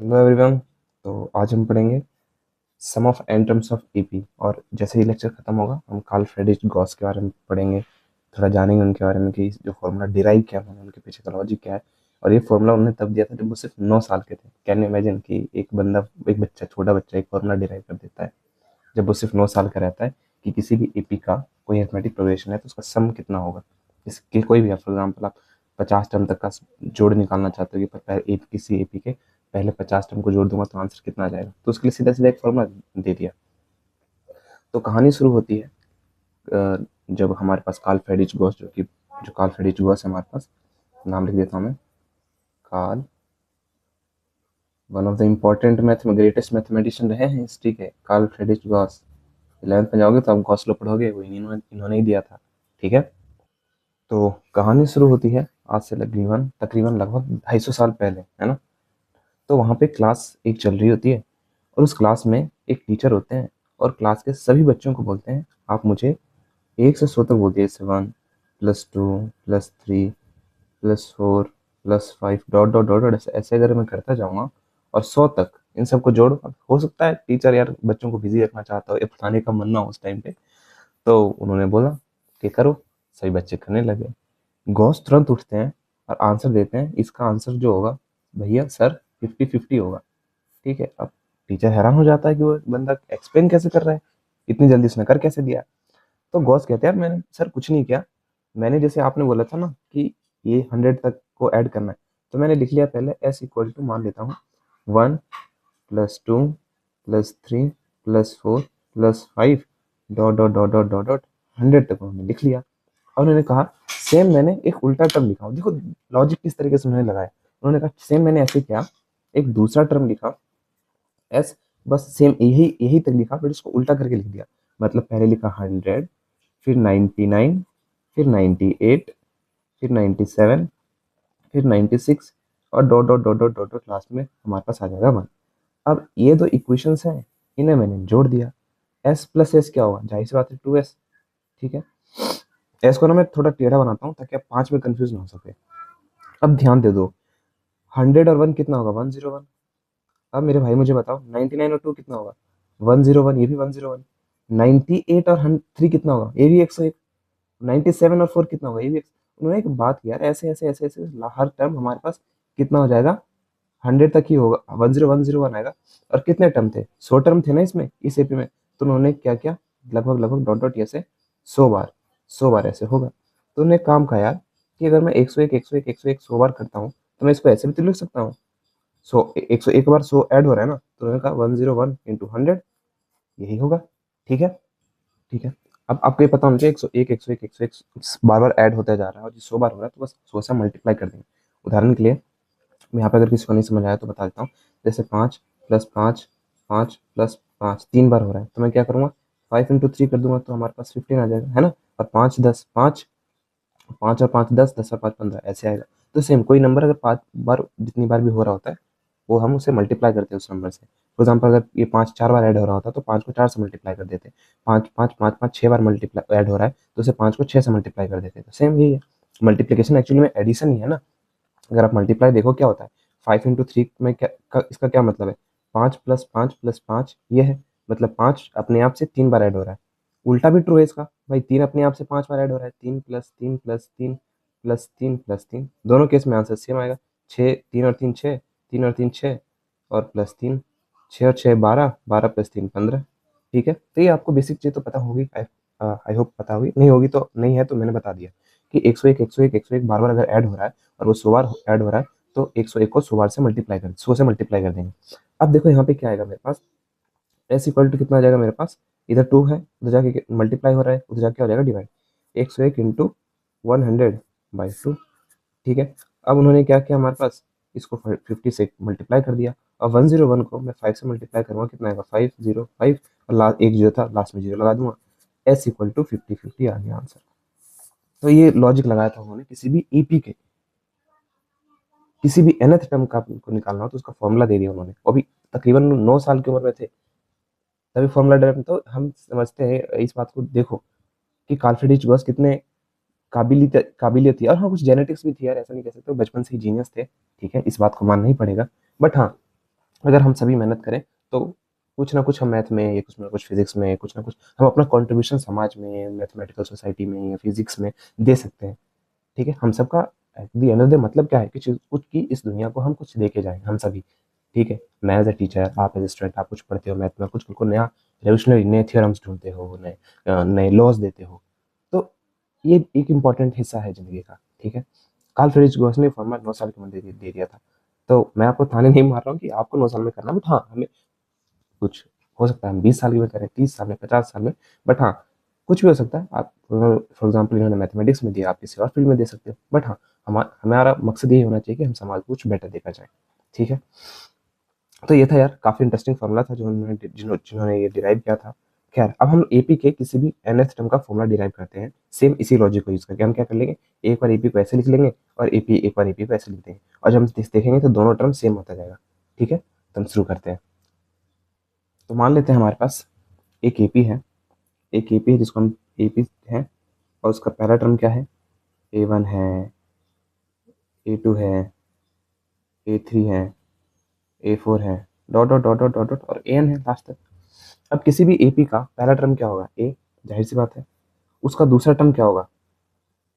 Hello everyone. तो आज हम पढ़ेंगे sum of n terms of AP. और जैसे ही लेक्चर खत्म होगा हम कार्ल फ्रेडरिक गॉस के बारे में पढ़ेंगे, थोड़ा जानेंगे उनके बारे में कि जो फॉर्मूला डिराइव किया उन्होंने, उनके पीछे का लॉजिक क्या है। और ये फॉर्मूला उन्होंने तब दिया था जब वो सिर्फ 9 साल के थे। कैन यू इमेजिन कि एक बच्चा, छोटा बच्चा एक फॉर्मूला डिराइव कर देता है जब वो सिर्फ 9 साल का रहता है कि किसी भी ईपी का कोई अरिथमेटिक प्रोग्रेशन है तो उसका सम कितना होगा। इसके कोई भी, फॉर एग्जाम्पल आप 50 टर्म तक का जोड़ निकालना चाहते हो कि किसी एपी के पहले 50 टर्म को जोड़ दूंगा तो आंसर कितना आ जाएगा, तो उसके लिए सीधा सीधा एक फॉर्मूला दे दिया। तो कहानी शुरू होती है जब हमारे पास कार्ल फ्रेडरिक गॉस, जो कार्ल फ्रेडरिक गॉस है हमारे पास, नाम लिख देता हूँ मैं। Karl, one of the important greatest mathematician रहे हैं हिस्ट्री के, कार्ल फ्रेडरिक गॉस। 11th में जाओगे तो आप गॉस लॉ पढ़ोगे, वो इन्होंने ही दिया था। ठीक है। तो कहानी शुरू होती है आज से तकरीबन लगभग 250 साल पहले, है ना। तो वहाँ पे क्लास एक चल रही होती है और उस क्लास में एक टीचर होते हैं और क्लास के सभी बच्चों को बोलते हैं आप मुझे 1 से 100 तक बोल दिए, जैसे 1 +2 +3 +4 +5 डॉट डॉट डॉट डॉट, ऐसे ऐसे अगर मैं करता जाऊँगा और 100 तक इन सबको जोड़। अब हो सकता है टीचर यार बच्चों को बिजी रखना चाहता हो या पढ़ाने का मन ना हो उस टाइम पे, तो उन्होंने बोला कि करो। सभी बच्चे करने लगे। गॉस तुरंत उठते हैं और आंसर देते हैं, इसका आंसर जो होगा भैया सर 50-50 होगा। ठीक है। अब टीचर हैरान हो जाता है कि वो बंदा एक्सप्लेन कैसे कर रहा है, इतनी जल्दी उसने कर कैसे दिया। तो गॉस कहते हैं यार मैंने सर कुछ नहीं किया, मैंने जैसे आपने बोला था ना कि ये 100 तक को ऐड करना है, तो मैंने लिख लिया पहले S = मान लेता हूँ 1 +2 +3 +4 +5 dot dot dot dot dot dot 100 तक उन्होंने लिख लिया। और उन्होंने कहा सेम मैंने एक उल्टा टर्म लिखा हूँ। देखो लॉजिक किस तरीके से उन्होंने लगाया। उन्होंने कहा सेम मैंने ऐसे किया, एक दूसरा टर्म लिखा एस, बस सेम यही यही तक लिखा, बट इसको उल्टा करके लिख दिया। मतलब पहले लिखा 100, फिर 99, फिर 98, फिर 97, फिर 96 और dot dot dot dot dot dot last में हमारे पास आ जाएगा 1। अब ये दो इक्वेशंस हैं, इन्हें मैंने जोड़ दिया। S प्लस एस क्या होगा, जाहिर सी बात है 2S। ठीक है। एस को ना मैं थोड़ा टेढ़ा बनाता हूँ ताकि आप 5 में कंफ्यूज ना हो सके। अब ध्यान दे दो, 100 और 1 कितना होगा, 101। अब मेरे भाई मुझे बताओ 99 और 2 कितना होगा, 101, ये भी 101। 98 और 3 कितना होगा, ये भी 101। 97 और 4 कितना होगा, ये भी 100। उन्होंने एक बात किया, ऐसे ऐसे ऐसे ऐसे हर टर्म हमारे पास कितना हो जाएगा, 100 तक ही होगा, 10101 आएगा। और कितने टर्म थे, 100 टर्म थे ना इसमें, इस एपी में। तो उन्होंने क्या किया, लगभग लगभग डॉट डॉट ऐसे 100 बार, 100 बार ऐसे होगा। तो उन्होंने काम कहा यार कि अगर मैं 101 101 101 100 बार करता हूँ तो मैं इसको ऐसे भी तो लिख सकता हूँ। 101 बार 100 ऐड हो रहा है ना, तो उन्होंने कहा 101 × 100 यही होगा। ठीक है। ठीक है। अब आपको ये पता होना चाहिए 101 101 101 बार बार ऐड होता जा रहा है और ये 100 बार हो रहा है, तो बस 100 से मल्टीप्लाई कर देंगे। उदाहरण के लिए मैं यहाँ पे अगर किसी को नहीं समझ आया तो बता देता हूँ। जैसे 5 + 5 5 + 5 3 बार हो रहा है, तो मैं क्या करूँगा, 5 × 3 कर दूंगा तो हमारे पास 15 आ जाएगा, है ना। और 5 10 5, 5 और 5 10, 10 और 5 15 ऐसे आएगा। तो सेम कोई नंबर अगर 5 बार जितनी बार भी हो रहा होता है वो हम उसे मल्टीप्लाई करते हैं उस नंबर से। फॉर एग्जाम्पल अगर ये 5 4 बार ऐड हो रहा होता है तो 5 को 4 से मल्टीप्लाई कर देते हैं। 5 5 5 5 6 बार मल्टीप्लाई ऐड हो रहा है तो उसे 5 को 6 से मल्टीप्लाई कर देते हैं। तो सेम यही है, मल्टीप्लिकेशन एक्चुअली में एडिशन ही है ना। अगर आप मल्टीप्लाई देखो क्या होता है, 5 × 3 में इसका क्या मतलब है, 5 + 5 + 5 ये है। मतलब 5 अपने आप से 3 बार ऐड हो रहा है। उल्टा भी ट्रू है इसका भाई, 3 अपने आप से 5 बार ऐड हो रहा है, 3 + 3 + 3 + 3 दोनों केस में आंसर सेम आएगा। 6 3 और 3 6, 3 और 3 6 और +3, 6 और 6 12, 12 + 3 15। ठीक है। तो ये आपको बेसिक चीज़ तो पता होगी, आई होप पता होगी, नहीं होगी तो नहीं है तो मैंने बता दिया कि 101 101 101 बार बार अगर ऐड हो रहा है और वो 100 बार ऐड हो रहा है तो 101 को 100 बार से मल्टीप्लाई कर 100 से मल्टीप्लाई कर देंगे। अब देखो यहाँ पे क्या आएगा मेरे पास, S = कितना आ जाएगा मेरे पास, इधर 2 है, उधर जाके मल्टीप्लाई हो रहा है, उधर जाके हो जाएगा डिवाइड, 101 × 100/2। ठीक है। अब उन्होंने क्या किया हमारे पास, इसको 50 से मल्टीप्लाई कर दिया। और 101 को मैं 5 से मल्टीप्लाई करूँगा, कितना आएगा 505, और लास्ट एक जीरो था, लास्ट में जीरो लगा दूंगा। S = 50 50 आ गया आंसर। तो ये लॉजिक लगाया था उन्होंने, किसी भी ईपी के किसी भी nth टर्म का आपको निकालना हो तो उसका फॉर्मूला दे दिया उन्होंने। अभी तकरीबन 9 साल की उम्र में थे तभी फॉर्मूला डेवलप। तो हम समझते हैं इस बात को, देखो कि कार्ल फ्रेडरिक गॉस कितने काबिलियत थी। और हाँ, कुछ जेनेटिक्स भी थी यार, ऐसा नहीं कह सकते, वो बचपन से ही जीनियस थे। ठीक है, इस बात को मानना ही पड़ेगा। बट हाँ, अगर हम सभी मेहनत करें तो कुछ ना कुछ हम मैथ में या कुछ ना कुछ फिजिक्स में कुछ ना कुछ हम अपना कंट्रीब्यूशन समाज में, मैथमेटिकल सोसाइटी में या फिजिक्स में दे सकते हैं। ठीक है, हम सबका at the end of the मतलब क्या है कि कुछ की इस दुनिया को हम कुछ दे के जाएं हम सभी। ठीक है, मैं एज ए टीचर, आप एज ए स्टूडेंट, आप कुछ पढ़ते हो मैथ में, कुछ को नया रेवोल्यूशनरी नए थ्योरम्स ढूंढते हो, नए नए लॉज देते हो। तो ये एक इम्पॉर्टेंट हिस्सा है जिंदगी का। ठीक है, कार्ल फ्रेडरिक गोल्स ने फॉर्मूला 9 साल की उम्र दे दिया था। तो मैं आपको ताने नहीं मार रहा हूँ कि आपको 9 साल में करना, बट हाँ हमें कुछ हो सकता है हम 20 साल में करें, 30 साल में, 50 साल में, बट हाँ कुछ भी हो सकता है। आप फॉर एग्जाम्पल इन्होंने मैथमेटिक्स में दिया, आप किसी और फील्ड में दे सकते हो, बट हाँ हमारा मकसद यही होना चाहिए कि हम समाज को कुछ बेटर देखा जाए। ठीक है, तो ये था यार, काफी इंटरेस्टिंग फॉर्मूला था जो जिन्होंने ये डिराइव किया था। खैर, अब हम एपी के किसी भी nth टर्म का फॉर्मूला डिराइव करते हैं सेम इसी लॉजिक को यूज करके। हम क्या कर लेंगे, एक बार एपी को ऐसे लिख लेंगे और एपी एक बार एपी को ऐसे लिख देंगे, और जब हम देखेंगे तो दोनों टर्म सेम होता जाएगा। ठीक है, तो हम शुरू करते हैं। तो मान लेते हैं हमारे पास एक एपी है, एक एपी है जिसको हम एपी है, और उसका पहला टर्म क्या है, A1 है, A2 है, A3 है, A4 है, dot dot dot dot dot dot और एन है लास्ट तक। अब किसी भी एपी का पहला टर्म क्या होगा, ए, जाहिर सी बात है। उसका दूसरा टर्म क्या होगा,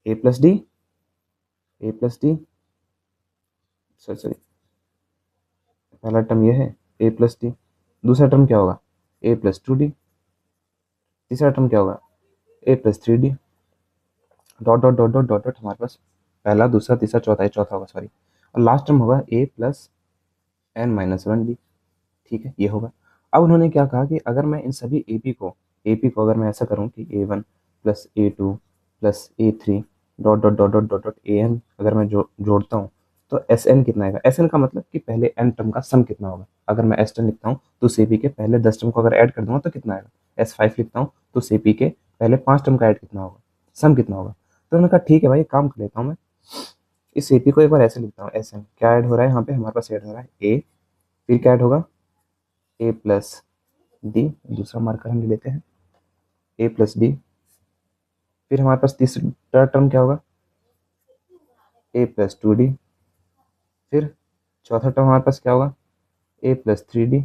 a plus d, a plus d, sorry sorry, पहला टर्म ये है ए प्लस डी, दूसरा टर्म क्या होगा, ए प्लस टू डी, तीसरा टर्म क्या होगा, a plus three d, dot dot dot dot dot dot. हमारे पास पहला, दूसरा, तीसरा, चौथा, ये चौथा होगा सॉरी, और लास्ट टर्म होगा a plus n minus one d. ठीक है, ये होगा। अब उन्होंने क्या कहा कि अगर मैं इन सभी एपी को अगर मैं ऐसा करूं कि A1 plus A2 plus A3 dot dot dot dot dot dot AN अगर मैं जोड़ता हूं, तो SN कितना आएगा। SN का मतलब कि पहले n टर्म का सम कितना होगा। अगर मैं S10 लिखता हूँ तो CP के पहले 10 टर्म को अगर ऐड कर दूंगा तो कितना आएगा। S5 लिखता हूँ तो CP के पहले 5 टर्म का ऐड कितना होगा, सम कितना होगा। तो उन्होंने कहा ठीक है भाई, काम कर लेता हूँ मैं, इस एपी को एक बार ऐसे लिखता हूँ। SN क्या ऐड हो रहा है यहाँ पे, हमारे पास ऐड हो रहा है ए, फिर क्या ऐड होगा, ए प्लस डी, दूसरा मार्कर हम ले लेते हैं, ए प्लस डी। फिर हमारे पास तीसरा टर्म क्या होगा, ए प्लस टू डी। फिर चौथा टर्म हमारे पास क्या होगा, ए प्लस थ्री डी,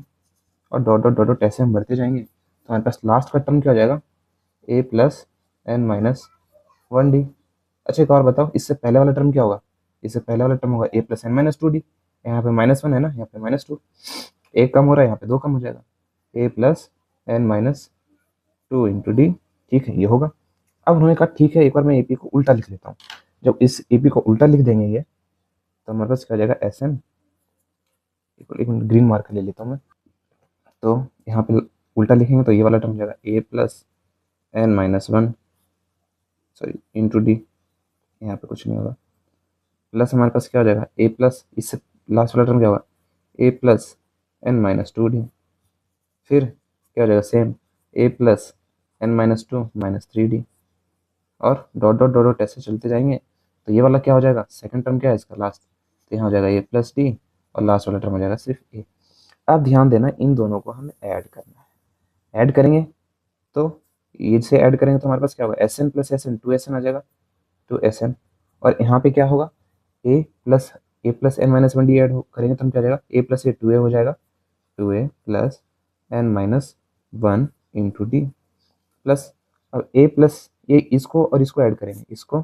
और डॉट डॉट डॉट डॉट ऐसे हम बढ़ते जाएंगे। तो हमारे पास लास्ट का टर्म क्या हो जाएगा, a plus n minus one d. अच्छा एक और बताओ, इससे पहले वाला टर्म क्या होगा, इससे पहले वाला टर्म होगा a plus n minus two d. यहाँ पे माइनस वन है ना, यहाँ पे माइनस टू, एक कम हो रहा है, यहाँ पे दो कम हो जाएगा, a plus n minus two into d. ठीक है, ये होगा। अब उन्होंने कहा ठीक है, एक बार मैं एपी को उल्टा लिख लेता हूँ। जब इस एपी को उल्टा लिख देंगे ये, तो हमारे पास क्या हो जाएगा, एस एन, एक ग्रीन मार्कर ले लेता हूँ मैं। तो यहाँ पे उल्टा लिखेंगे तो ये वाला टर्म हो जाएगा a plus n minus one, sorry into d, यहाँ पे कुछ नहीं होगा, प्लस हमारे पास क्या हो जाएगा, ए प्लस, इससे लास्ट वाला टर्म क्या होगा, a plus n minus two d. फिर क्या हो जाएगा, same a plus n minus two minus three d, और डॉट डॉट डॉट डॉट ऐसे चलते जाएंगे। तो ये वाला क्या हो जाएगा, सेकंड टर्म क्या है इसका लास्ट, तो यहाँ हो जाएगा ए प्लस डी, और लास्ट वाला टर्म हो जाएगा सिर्फ ए। अब ध्यान देना, इन दोनों को हमें ऐड करना है। ऐड करेंगे तो इसे ऐड करेंगे तो हमारे पास क्या होगा, S n plus S n, two S n आ जाएगा, टू एस एन। और यहाँ पे क्या होगा, a plus n minus one d add करेंगे तो हम क्या हो जाएगा, a plus A to a हो जाएगा, two a plus n minus one into d, plus अब ए प्लस ये, इसको और इसको ऐड करेंगे, इसको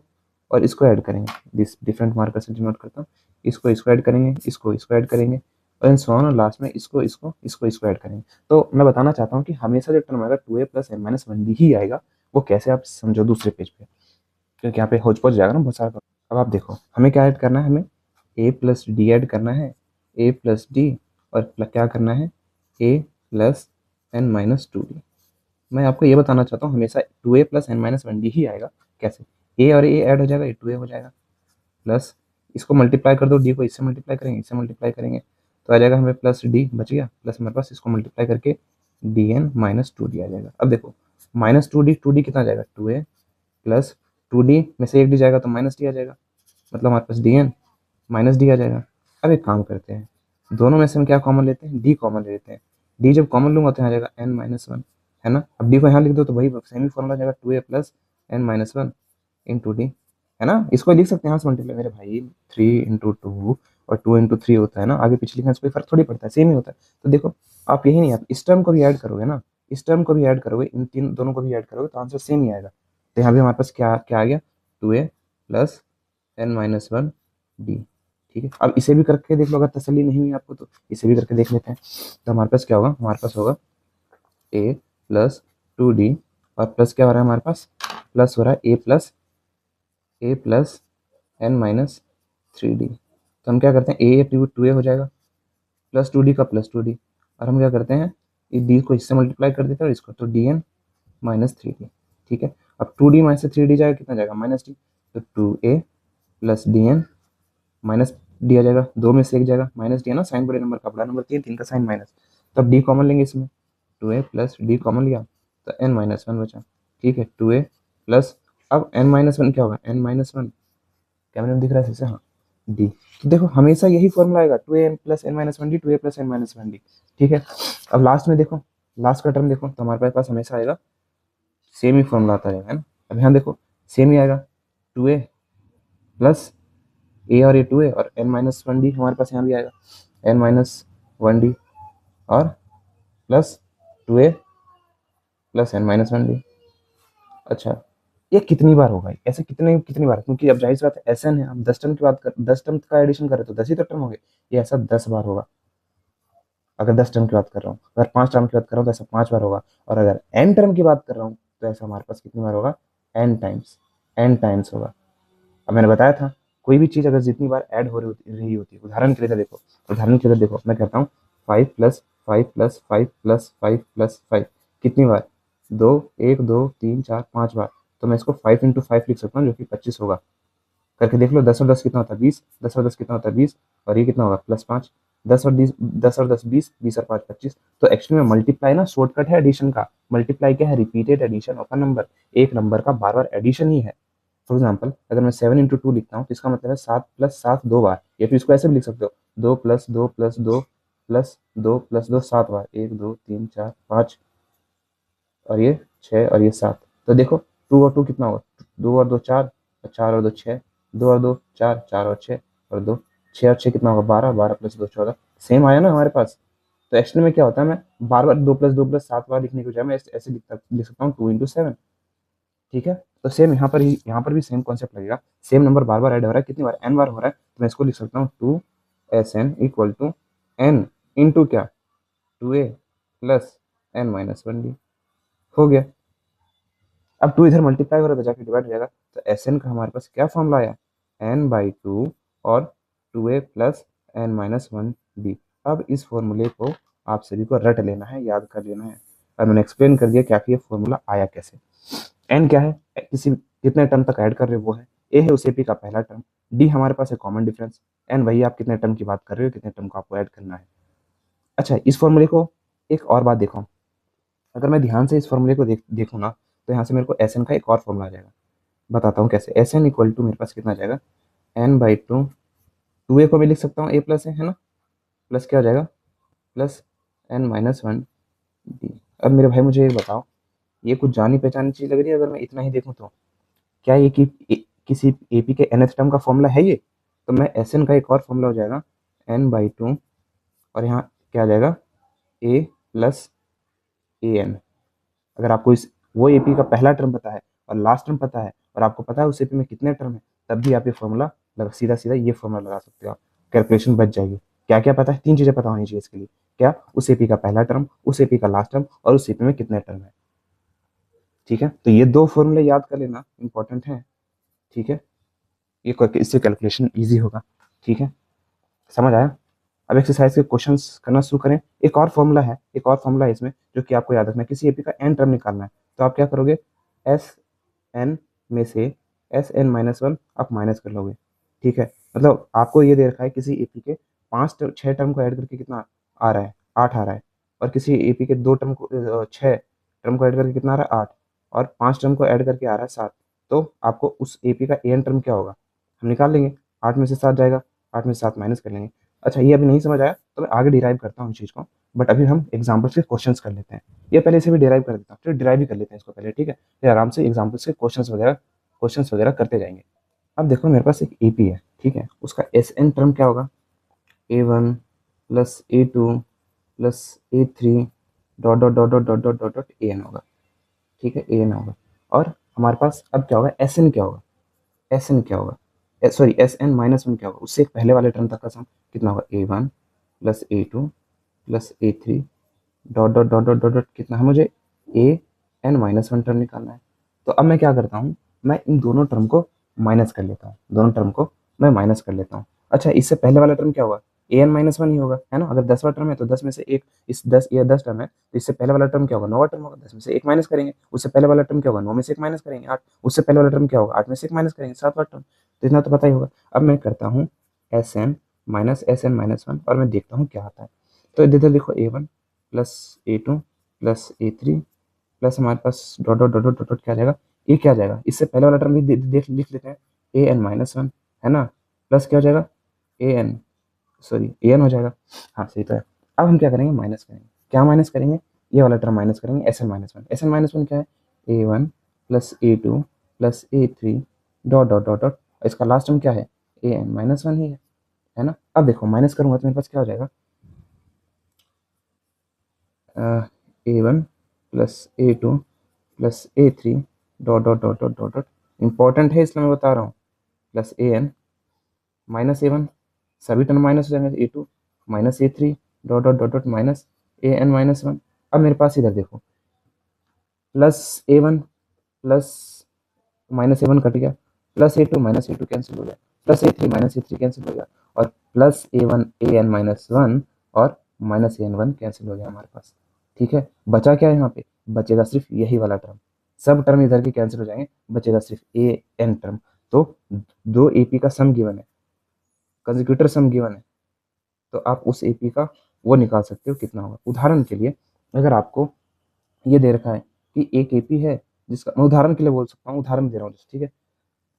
और इसको ऐड करेंगे, दिस डिफरेंट मार्कर से डिनोट करता हूँ, इसको ऐड करेंगे, इसको ऐड करेंगे, और इन सो ऑन, और लास्ट में इसको ऐड करेंगे। तो मैं बताना चाहता हूँ कि हमेशा जो टर्म आएगा two a plus n minus one d ही आएगा। वो कैसे, आप समझो दूसरे पेज पे, क्योंकि यहाँ पे होच पोच जाएगा ना बहुत सारा। अब आप देखो हमें क्या ऐड करना है, हमें ए प्लस डी ऐड करना है, ए प्लस डी, और क्या करना है, a plus n minus two d. मैं आपको ये बताना चाहता हूँ हमेशा two a plus n minus one d ही आएगा। कैसे, ए और ए ऐड हो जाएगा, ए टू ए हो जाएगा, प्लस इसको मल्टीप्लाई कर दो, डी को इससे मल्टीप्लाई करेंगे, इससे मल्टीप्लाई करेंगे, तो आ जाएगा हमें प्लस डी बच गया, प्लस हमारे पास इसको मल्टीप्लाई करके d n minus two d आ जाएगा। अब देखो माइनस टू डी कितना आ जाएगा, two a plus two d में से एक डी जाएगा तो माइनस डी आ जाएगा, मतलब हमारे पास डी एन माइनस डी आ जाएगा। अब एक काम करते हैं, दोनों में से हम क्या कॉमन लेते हैं, डी कॉमन ले लेते हैं। डी जब कॉमन लूंगा तो यहाँ आ जाएगा एन माइनस वन, है ना। अब डी को यहाँ लिख दो तो वही सेमी फॉर्मूला आ जाएगा, two a plus n minus one into d, है ना। इसको लिख सकते हैं यहाँ से मल्टीप्लाई, मेरे भाई थ्री इंटू टू और 2 × 3 होता है ना, आगे पीछे लिखने से कोई फर्क थोड़ी पड़ता है, सेम ही होता है। तो देखो आप यही नहीं, आप इस टर्म को भी ऐड करोगे ना, इस टर्म को भी ऐड करोगे, इन तीन दोनों को भी ऐड करोगे तो आंसर सेम ही आएगा। तो यहाँ भी हमारे पास क्या क्या आ गया, 2a प्लस n-1d। ठीक है, अब इसे भी करके देख लो, अगर तसल्ली नहीं हुई आपको तो इसे भी करके देख लेते हैं। तो हमारे पास क्या होगा, हमारे पास होगा a प्लस 2d और प्लस क्या हो रहा है हमारे पास, प्लस हो रहा है a प्लस n-3d। तो हम क्या करते हैं, a 2a हो जाएगा प्लस 2d का प्लस 2d, और हम क्या करते हैं इस d को इससे मल्टीप्लाई कर देते हैं और इसको, तो dn-3d। ठीक है, अब 2d माइनस 3d जाएगा, कितना जाएगा, -d। तो 2a plus dn minus d आ जाएगा, दो में से एक जाएगा, माइनस डी है ना, साइन बड़े नंबर का, बड़ा नंबर 3, 3 का साइन माइनस, तब डी कॉमन लेंगे इसमें, 2a प्लस डी कॉमन लिया तो n-1 बचा। ठीक है, 2a प्लस, अब n-1 क्या होगा, n-1 कैमरे में दिख रहा है ऐसे, हाँ डी। तो देखो हमेशा यही फॉर्मूला आएगा, 2a plus n-1d, 2a plus n-1d। ठीक है, अब लास्ट में देखो, लास्ट का टर्म देखो तो हमारे पास हमेशा आएगा सेम ही फॉर्मूला आता रहेगा, है ना। अब यहाँ देखो सेम ही आएगा, 2a प्लस ए और a 2a और n-1d हमारे पास यहाँ भी आएगा, n-1d और प्लस 2a प्लस n-1d। अच्छा, ये कितनी बार होगा, ऐसे कितनी कितनी बार, क्योंकि अब जाहिर सी बात है Sn है, हम 10 टर्म की बात कर, 10 टर्म का एडिशन करें तो 10 ही तो टर्म होंगे, ये ऐसा 10 बार होगा। अगर 10 टर्म की बात कर रहा हूँ, अगर 5 टर्म की बात कर रहा हूँ तो ऐसा 5 बार होगा, और अगर n टर्म की बात कर रहा हूँ तो ऐसा हमारे पास कितनी बार होगा, n टाइम्स होगा। अब मैंने बताया था कोई भी चीज़ अगर जितनी बार ऐड हो रही होती है, उदाहरण के लिए देखो, उदाहरण के लिए देखो, मैं कहता हूँ 5 प्लस 5 प्लस 5 प्लस 5 प्लस 5, कितनी बार, 2, 1, 2, 3, 4, 5 बार। तो मैं इसको 5 × 5 लिख सकता हूँ जो कि 25 होगा। करके देख लो, 10 और 10 कितना होता है, 20, 10 और 10 कितना होता है, 20, और ये कितना होगा, +5, 10 और 10, 10 और 10 20, 20 और 5 25। तो एक्चुअली में मल्टीप्लाई ना शॉर्टकट है एडिशन का, मल्टीप्लाई क्या है, repeated addition of a number, एक नंबर का बार बार एडिशन ही है। फॉर एग्जाम्पल अगर मैं 7 × 2 लिखता हूँ तो इसका मतलब है 7 + 7 2 बार, या फिर इसको ऐसे भी लिख सकते हो, 2 + 2 + 2 + 2 + 2 7 बार, 1 2 3 4 5 और ये 6 और ये 7। तो देखो 2 और 2 कितना होगा, 2 और 2 4 और 4 और 2 6, 2 और 2 4, 4 और 6 और 2 6 और 6 कितना होगा, 12, 12 + 2 14। सेम आया ना हमारे पास। तो एक्चुअली में क्या होता है, मैं बार बार 2 + 2 + 7 बार लिखने की बजाय मैं ऐसे लिख सकता हूँ 2 × 7। ठीक है, तो सेम यहाँ पर भी सेम कॉन्सेप्ट लगेगा, सेम नंबर बार बार ऐड हो रहा है, कितनी बार, n बार हो रहा है, तो मैं इसको लिख सकता हूँ 2Sn = n इंटू क्या, 2a प्लस n-1d। हो गया। अब 2 इधर मल्टीप्लाई हो रहा है तो जाके डिवाइड हो जाएगा, तो Sn का हमारे पास क्या फॉर्मूला आया, n/2 और 2a प्लस n-1d। अब इस फॉर्मूले को आप सभी को रट लेना है, याद कर लेना है। अब मैंने एक्सप्लेन कर दिया क्या कि ये फॉर्मूला आया कैसे। n क्या है, किसी कितने टर्म तक ऐड कर रहे हो वो है, a है उस AP का पहला टर्म, d हमारे पास है कॉमन डिफरेंस, n वही आप कितने टर्म की बात कर रहे हो, कितने टर्म को आपको ऐड करना है। अच्छा, इस फॉर्मूले को एक और बात देखो, अगर मैं ध्यान से इस फॉर्मूले को देखूँ ना तो यहाँ से मेरे को Sn का एक और फॉर्मूला आ जाएगा। बताता हूँ कैसे, Sn = मेरे पास कितना आ जाएगा, n/2, 2a को भी लिख सकता हूँ a प्लस है ना, प्लस क्या हो जाएगा, प्लस n-1d। अब मेरे भाई मुझे ये बताओ, ये कुछ जानी पहचानी चीज़ लग रही है अगर मैं इतना ही देखूँ तो, क्या ये किसी AP के nth टर्म का फॉर्मूला है ये। तो मैं Sn का एक और फॉर्मूला हो जाएगा n/2, और यहाँ क्या आ जाएगा, a प्लस an। अगर आपको इस वो AP का पहला टर्म पता है और लास्ट टर्म पता है और आपको पता है उस AP में कितने टर्म है, तब भी आप ये फॉर्मूला सीधा सीधा ये फॉर्मूला लगा सकते हो, आप कैलकुलेशन बच जाएगी। क्या क्या पता है, 3 चीज़ें पता होनी चाहिए इसके लिए, क्या, उस AP का पहला टर्म, उस AP का लास्ट टर्म और उस AP में कितने टर्म है। ठीक है, तो ये 2 फॉर्मूले याद कर लेना, इंपॉर्टेंट है। ठीक है, ये करके इससे कैलकुलेशन ईजी होगा। ठीक है, समझ आया। अब एक्सरसाइज के क्वेश्चंस करना शुरू करें। एक और फॉर्मूला है, एक और फॉर्मूला है इसमें जो कि आपको याद रखना है, किसी AP का n टर्म निकालना है तो आप क्या करोगे, Sn में से Sn-1 आप माइनस कर लोगे। ठीक है, मतलब आपको ये दे रखा है किसी AP के 6 टर्म को ऐड करके कितना आ रहा है, 8 आ रहा है, और किसी AP के 2 टर्म को 6 टर्म को ऐड करके कितना आ रहा है, 8, और 5 टर्म को ऐड करके आ रहा है 7। तो आपको उस AP का an टर्म क्या होगा, हम निकाल लेंगे, 8 में से 7 जाएगा, 8 में से 7 माइनस कर लेंगे। अच्छा, ये अभी नहीं समझ आया तो मैं आगे डिराइव करता हूँ चीज़ को, बट अभी हम एग्जाम्पल्स के क्वेश्चंस कर लेते हैं। ये पहले इसे भी डिराइव कर देता हूँ, फिर डिराइव भी कर लेते हैं इसको पहले। ठीक है, फिर आराम से एग्जाम्पल्स के क्वेश्चंस वगैरह करते जाएंगे। अब देखो मेरे पास एक AP है, ठीक है, उसका Sn टर्म क्या होगा, A1 plus A2 plus A3 dot dot dot dot dot dot dot dot AN होगा। ठीक है, AN होगा। और हमारे पास अब क्या होगा, SN क्या होगा, SN क्या होगा, सॉरी SN-1 क्या होगा, उससे एक पहले वाले टर्म तक का सम कितना होगा, A1 plus A2 plus A3 dot dot dot dot dot dot कितना है, मुझे AN-1 टर्म निकालना है। तो अब मैं क्या करता हूँ, मैं इन दोनों टर्म को माइनस कर लेता हूँ, दोनों टर्म को मैं माइनस कर लेता हूँ। अच्छा, इससे पहले वाला टर्म क्या होगा, AN-1 ही होगा, है ना। अगर 10वां टर्म है तो 10 में से एक, इस 10 ये 10 टर्म है तो इससे पहले वाला टर्म क्या होगा, 9वां टर्म होगा, 10 में से एक माइनस करेंगे। उससे पहले वाला टर्म क्या होगा, 9 में से एक माइनस करेंगे, 8। उससे पहले वाला टर्म क्या होगा, 8 में से एक माइनस करेंगे, 7वां टर्म। तो इतना तो पता ही होगा। अब मैं करता हूँ SN-1 और मैं देखता हूँ क्या आता है। तो इधर देखो A1 plus A2 plus A3 plus हमारे पास dot dot dot dot dot क्या आ जाएगा, ये क्या आ जाएगा, इससे पहले वाला टर्म भी देख लिख लेते हैं, AN-1 है ना, प्लस क्या हो जाएगा, AN, सॉरी AN हो जाएगा। हाँ सही तो है। अब हम क्या करेंगे, माइनस करेंगे, क्या माइनस करेंगे, ये वाला टर्म माइनस करेंगे, SN-1 क्या है, A1 plus A2 plus A3 dot dot dot dot, इसका लास्ट टर्म क्या है, AN-1 ही है ना। अब देखो माइनस करूंगा तो मेरे पास क्या हो जाएगा, A1 plus A2 plus A3 dot dot dot dot dot dot, important है इसलिए मैं बता रहा हूँ, प्लस AN माइनस A1, सभी टर्म माइनस हो जाएंगे, A2 minus A3 dot dot dot dot minus AN-1। अब मेरे पास इधर देखो, plus A1 plus minus A1 cut गया, plus A2 minus A2 cancel हो गया, plus A3 minus A3 cancel हो गया, और प्लस A1 AN-1 और माइनस AN-1 कैंसिल हो गया हमारे पास। ठीक है, बचा क्या है यहाँ पे, बचेगा सिर्फ यही वाला टर्म, सब टर्म इधर के कैंसिल हो जाएंगे, बचेगा सिर्फ AN टर्म। तो दो AP का सम गिवन है, कंसेक्यूटिव सम गिवन है, तो आप उस AP का वो निकाल सकते हो कितना होगा। उदाहरण के लिए अगर आपको ये दे रखा है कि एक AP है जिसका, मैं उदाहरण के लिए बोल सकता हूँ, उदाहरण दे रहा हूँ ठीक है,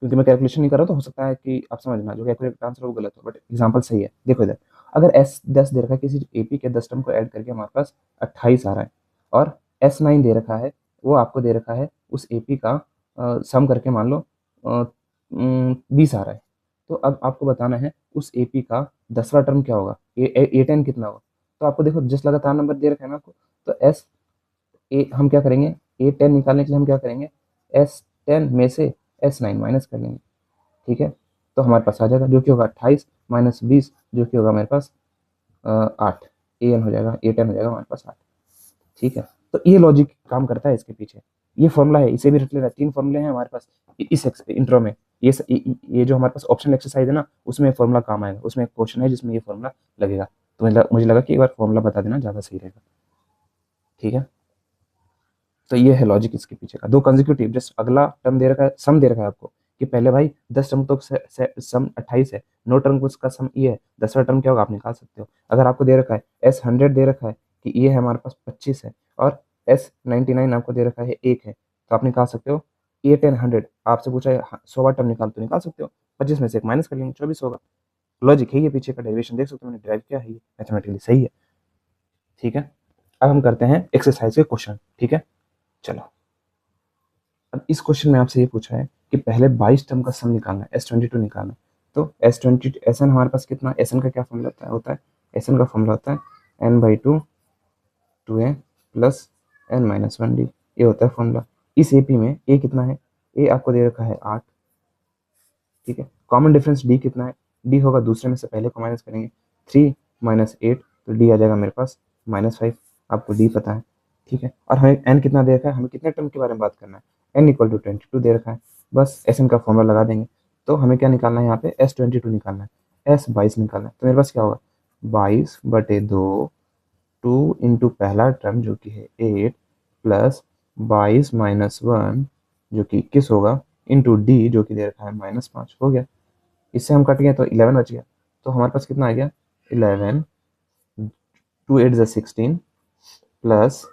क्योंकि मैं कैलकुलेशन नहीं कर रहा तो हो सकता है कि आप समझना जो कैलकुलेट आंसर वो गलत हो, बट एग्जांपल सही है। देखो इधर, अगर S10 दे रखा है, किसी AP के 10 टर्म को ऐड करके हमारे पास 28 आ रहा है, और S9 दे रखा है, वो आपको दे रखा है उस AP का सम करके मान लो 20 आ रहा है। तो अब आपको बताना है उस AP का 10वां टर्म क्या होगा, A10 कितना होगा। तो आपको देखो जिस लगातार नंबर दे रखा है ना आपको, तो हम क्या करेंगे, A10 निकालने के लिए हम क्या करेंगे, S10 में से S9 माइनस कर लेंगे। ठीक है, तो हमारे पास आ जाएगा जो कि होगा 28 माइनस 20 जो कि होगा मेरे पास 8, AN हो जाएगा, A10 हो जाएगा हमारे पास 8। ठीक है, तो ये लॉजिक काम करता है इसके पीछे, ये फॉर्मूला है, इसे भी रख लेना। 3 फॉर्मूले हैं हमारे पास इस इंट्रो में। ये जो हमारे पास ऑप्शनल एक्सरसाइज है ना, उसमें फॉर्मूला काम आएगा, उसमें एक क्वेश्चन है जिसमें ये फॉर्मूला लगेगा। तो मुझे लगा कि एक बार फॉर्मूला बता देना ज़्यादा सही रहेगा। ठीक है, तो ये है लॉजिक इसके पीछे का। दो कंसेक्यूटिव, जस्ट अगला टर्म दे रखा है, सम दे रखा है आपको कि पहले भाई 10 टर्म तो सम 28 है, 9 टर्म को उसका सम ये है, 10वां टर्म क्या होगा आप निकाल सकते हो। अगर आपको दे रखा है S100 दे रखा है कि ये है हमारे पास 25 है, और S99 आपको दे रखा है 1 है, तो आप निकाल सकते हो A10 100। आपसे पूछा है 100वां टर्म निकाल, तो निकाल सकते हो, 25 में से एक माइनस कर लेंगे, 24 होगा। लॉजिक है ये पीछे का, डेरिवेशन देख सकते हो मैंने ड्राइव किया है, ये मैथमेटिकली सही है। ठीक है, अब हम करते हैं एक्सरसाइज के क्वेश्चन। ठीक है, चलो। अब इस क्वेश्चन में आपसे ये पूछा है कि पहले 22 टर्म का सम निकालना है, S22 निकालना है। तो S20 SN हमारे पास कितना, SN का क्या फॉर्मूला होता है SN का फॉर्मूला होता है N/2 2A प्लस N-1D, ये होता है फॉर्मूला। इस AP में A कितना है, A आपको दे रखा है 8। ठीक है, कॉमन डिफरेंस D कितना है, D होगा दूसरे में से पहले को माइनस करेंगे, 3 माइनस 8, तो D आ जाएगा मेरे पास -5, आपको D पता है। ठीक है, और हमें N कितना दे रखा है, हमें कितने टर्म के बारे में बात करना है, N=22 दे रखा है, बस SN का फॉर्मूला लगा देंगे। तो हमें क्या निकालना है यहाँ पे, S22 निकालना है, S22 निकालना है। तो मेरे पास क्या होगा, 22/2, 2 इंटू पहला टर्म जो कि है 8 प्लस 22 - 1 जो कि 21 होगा, इंटू D जो कि दे रखा है -5 हो गया। इससे हम कट गए तो 11 बच गया। तो हमारे पास कितना आ गया, 11, 2 8 16 प्लस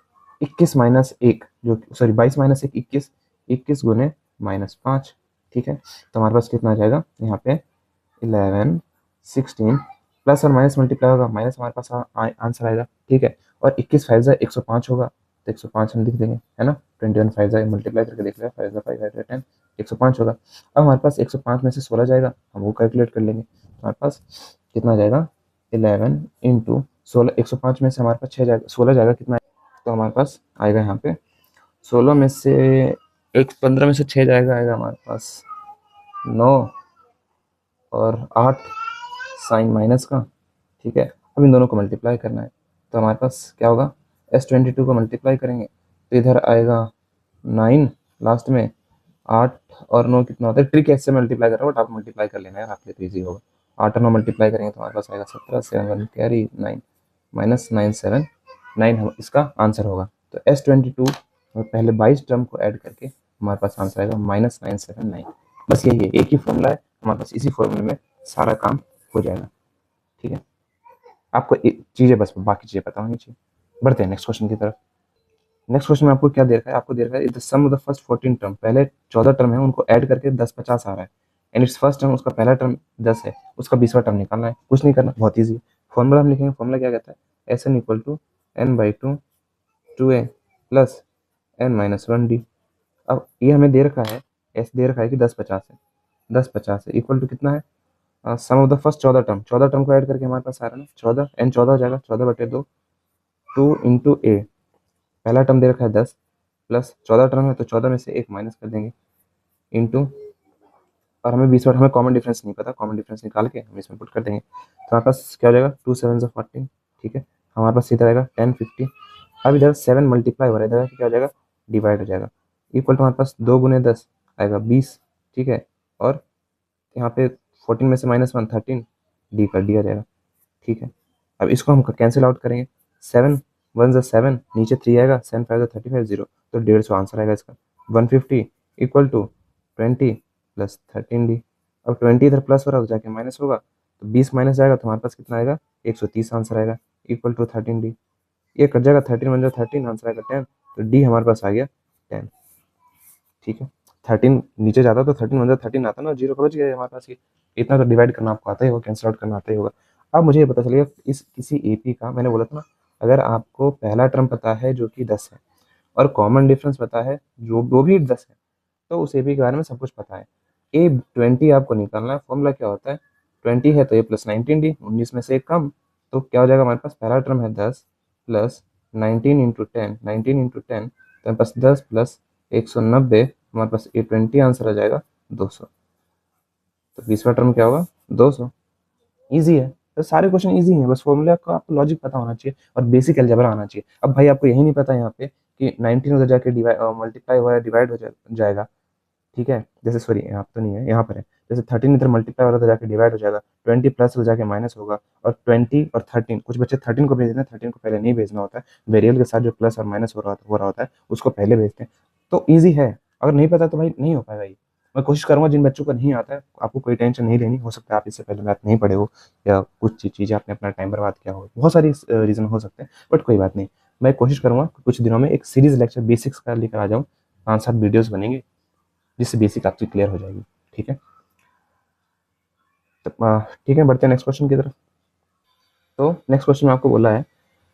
21 माइनस 1 जो, सॉरी 22 माइनस 1 21, 21 गुने -5। ठीक है, तो हमारे पास कितना आ जाएगा यहाँ पे, 11 16 प्लस और माइनस मल्टीप्लाई होगा, माइनस हमारे पास आंसर आएगा। ठीक है, और 21 5 105 होगा, तो 105 हम लिख देंगे, है ना। 21 5 मल्टीप्लाई करके देख लेगा, 5 5 5 10, 105 होगा। अब हमारे पास 105 में से 16 जाएगा, हम वो कैलकुलेट कर लेंगे, तो हमारे पास कितना आ जाएगा, 11 इंटू 16, 105 में से हमारे पास 6 जाएगा, 16 जाएगा, कितना तो हमारे पास आएगा यहाँ पे 16 में से 15 में से 6 जाएगा, आएगा हमारे पास 9 और 8 साइन माइनस का। ठीक है, अब इन दोनों को मल्टीप्लाई करना है, तो हमारे पास क्या होगा, S22 को मल्टीप्लाई करेंगे तो इधर आएगा 9 लास्ट में, 8 और 9 कितना होता है, ट्रिक ऐसे मल्टीप्लाई कर रहा हूँ बट आप मल्टीप्लाई कर लेना यार, आपके लिए तो ईजी होगा। 8 और 9 मल्टीप्लाई करेंगे तो हमारे पास आएगा 17, 7 कैरी 9 माइनस 9 7 9 हम इसका आंसर होगा। तो S22 और पहले 22 टर्म को ऐड करके हमारे पास आंसर आएगा -979। बस यही है, एक ही फॉर्मूला है हमारे पास, इसी फॉर्मूले में सारा काम हो जाएगा। ठीक है, आपको चीज़ें बस बाकी चीज़ें पता होनी चाहिए। बढ़ते हैं नेक्स्ट क्वेश्चन की तरफ। नेक्स्ट क्वेश्चन में आपको क्या दे रखा है, आपको दे रखा है the sum of the first 14 term, पहले 14 टर्म है उनको ऐड करके 10 50 आ रहा है, एंड इट्स फर्स्ट टर्म, उसका पहला टर्म 10 है, उसका 20वां टर्म निकालना है। कुछ नहीं करना, बहुत ईजी है। फॉर्मूला हम लिखेंगे, फॉर्मूला क्या कहता है, SN equal to n/2 2a plus n-1d। अब ये हमें दे रखा है, एस दे रखा है कि 10 50 है, 10 50 है इक्वल टू कितना है, sum of the first 14 term, 14 term को ऐड करके हमारे पास आ रहा है ना 14, n 14 हो जाएगा, 14/2 2 इंटू ए, पहला टर्म दे रखा है 10 प्लस 14 टर्म है तो 14 में से 1 माइनस कर देंगे इंटू, और हमें 20 हमें कॉमन डिफरेंस नहीं पता, कॉमन डिफरेंस निकाल के हम इसमें पुट कर देंगे तो हमारे पास क्या हो जाएगा 2 7 14। ठीक है, हमारे पास सीधा आएगा 1050। अब इधर 7 मल्टीप्लाई हो रहा है, इधर क्या हो जाएगा, डिवाइड हो जाएगा, इक्वल टू हमारे पास 2 गुने 10 आएगा 20। ठीक है, और यहाँ पे 14 में से -1 13 डी कर दिया जाएगा। ठीक है, अब इसको हम कैंसिल आउट करेंगे, 7 1 ज़ा 7, नीचे 3 आएगा, 7 5 ज़ा 35 0, तो 150 आंसर आएगा इसका। 150 इक्वल टू 20 प्लस 13d। अब 20 इधर प्लस हो रहा है तो जाके माइनस होगा, तो 20 माइनस जाएगा तो हमारे पास कितना आएगा, 130 आंसर आएगा, इक्वल टू 13d। ये कट जाएगा, 13 1 ज़ा 13, आंसर आएगा 10, तो डी हमारे पास आ गया 10। ठीक है, 13 नीचे जाता तो 13 1 ज़ा 13 आता ना, जीरो का बच गया हमारे पास। ये इतना तो डिवाइड करना आपको आता ही होगा, कैंसिल आउट करना आता ही होगा। अब मुझे ये पता चल गया इस किसी एपी का, मैंने बोला था ना, अगर आपको पहला टर्म पता है जो कि 10 है और कॉमन डिफरेंस पता है जो वो भी 10 है, तो उस एपी के बारे में सब कुछ पता है। A20 आपको निकालना है, फॉर्मूला क्या होता है, 20 है तो A प्लस 19d, 19 में से एक कम, तो क्या हो जाएगा, हमारे पास पहला टर्म है 10 प्लस 19 इंटू 10, 19 इंटू 10 तो हमारे पास 10 प्लस 190, हमारे पास A20 आंसर आ जाएगा 200। तो 20वां टर्म क्या होगा, 200। ईजी है, तो सारे क्वेश्चन ईजी हैं, बस फॉर्मूला का आपको लॉजिक पता होना चाहिए और बेसिक अलजेब्रा आना चाहिए। अब भाई आपको यही नहीं पता यहाँ पे कि 19 उधर जाके डिवाइड मल्टीप्लाई हो रहा है, डिवाइड हो जाएगा। ठीक है, जैसे सॉरी यहाँ तो नहीं है, यहाँ पर है, जैसे 13 इधर मल्टीप्लाई हो रहा था जाके डिवाइड हो जाएगा, 20 प्लस हो जाके माइनस होगा, और 20 और 13, कुछ बच्चे 13 को भेज देते हैं, 13 को पहले नहीं भेजना होता है, वेरिएबल के साथ जो प्लस और माइनस हो रहा होता है उसको पहले भेजते हैं। तो ईजी है, अगर नहीं पता तो भाई नहीं हो पाएगा ये। मैं कोशिश करूंगा, जिन बच्चों को नहीं आता है आपको कोई टेंशन नहीं लेनी, हो सकता है आप इससे पहले मैथ नहीं पढ़े हो या कुछ चीज़ें आपने अपना टाइम बर्बाद किया हो, बहुत सारी रीज़न हो सकते हैं, बट कोई बात नहीं। मैं कोशिश करूंगा कुछ दिनों में एक सीरीज लेक्चर बेसिक्स का लेकर आ जाऊँ, 5 7 वीडियोज़ बनेंगे जिससे बेसिक आपकी क्लियर हो जाएगी। ठीक है, तो ठीक है, बढ़ते हैं नेक्स्ट क्वेश्चन की तरफ। तो नेक्स्ट क्वेश्चन में आपको बोला है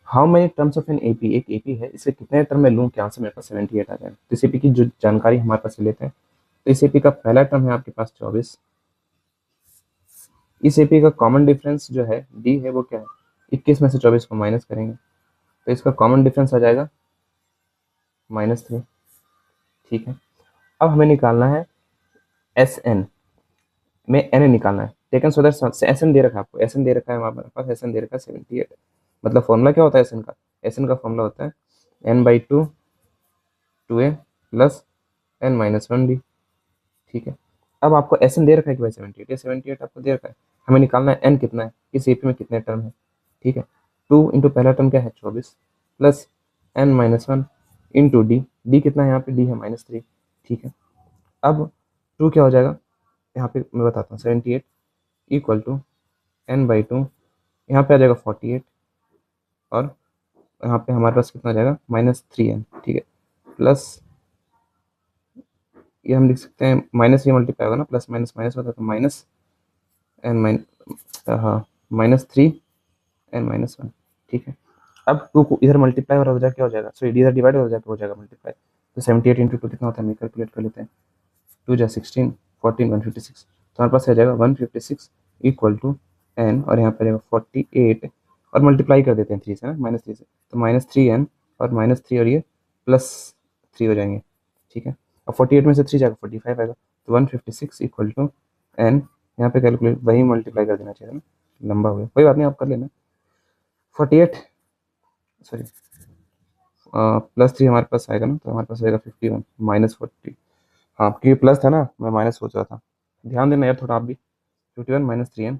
how many terms of an AP, एक एपी है, इसे कितने टर्म में लूँ कि आंसर मेरे पास 78 आ जाए। तो इस एपी की जो जानकारी हमारे पास से लेते हैं, तो इस एपी का पहला टर्म है आपके पास 24, इस एपी का कॉमन डिफरेंस जो है डी है वो क्या है, 21 में से 24 को माइनस करेंगे तो इसका कॉमन डिफरेंस आ जाएगा -3। ठीक है, अब हमें निकालना है एस एन में एन निकालना है, taken so that S n दे रखा है आपको, एस एन दे रखा है हमारे पास, एस एन दे रखा है 78। मतलब फॉर्मूला क्या होता है एस एन का, एस एन का फॉर्मूला होता है n/2 2a प्लस n-1d। ठीक है, अब आपको एस एन दे रखा है कि भाई 78, ये 78 आपको दे रखा है, हमें निकालना है एन कितना है, इस एपी में कितने टर्म है। ठीक है, 2 इंटू पहला टर्म क्या है 24 plus n-1 into D, D कितना है यहाँ पे, डी है -3। ठीक है, अब 2 क्या हो जाएगा, यहाँ पे मैं बताता हूँ, 78 इक्वल टू n/2, यहाँ पे आ जाएगा 48, और यहाँ पे हमारे पास कितना आ जाएगा -3n। ठीक है, प्लस ये हम लिख सकते हैं, माइनस ये मल्टीप्लाई होगा ना, प्लस माइनस माइनस होता है तो माइनस एन हाँ -3n-1। ठीक है, अब 2 को इधर मल्टीप्लाई हो जाएगा, क्या हो जाएगा, सो इधर डिवाइड हो जाएगा मल्टीप्लाई, तो 78 इंटू 2 कितना होता है, हम कैलकुलेट कर लेते हैं, 2 जा 16 14 156, तो हमारे पास आ जाएगा 156 इक्वल टू एन और यहाँ पे रहेगा 48 और मल्टीप्लाई कर देते हैं 3 से ना, -3 से, तो -3n और -3 और ये +3 हो जाएंगे, ठीक है। और 48 में से 3 जाएगा 45 आएगा, तो 156 इक्वल टू एन, यहाँ पे कैलकुलेट वही मल्टीप्लाई कर देना चाहिए ना, लंबा हो गया, कोई बात नहीं आप कर लेना। 48 सॉरी +3 हमारे पास आएगा ना, तो हमारे पास आएगा 51 -40, हाँ क्योंकि प्लस था ना, मैं माइनस सोच रहा था, ध्यान देना यार थोड़ा आप भी। 51 -3n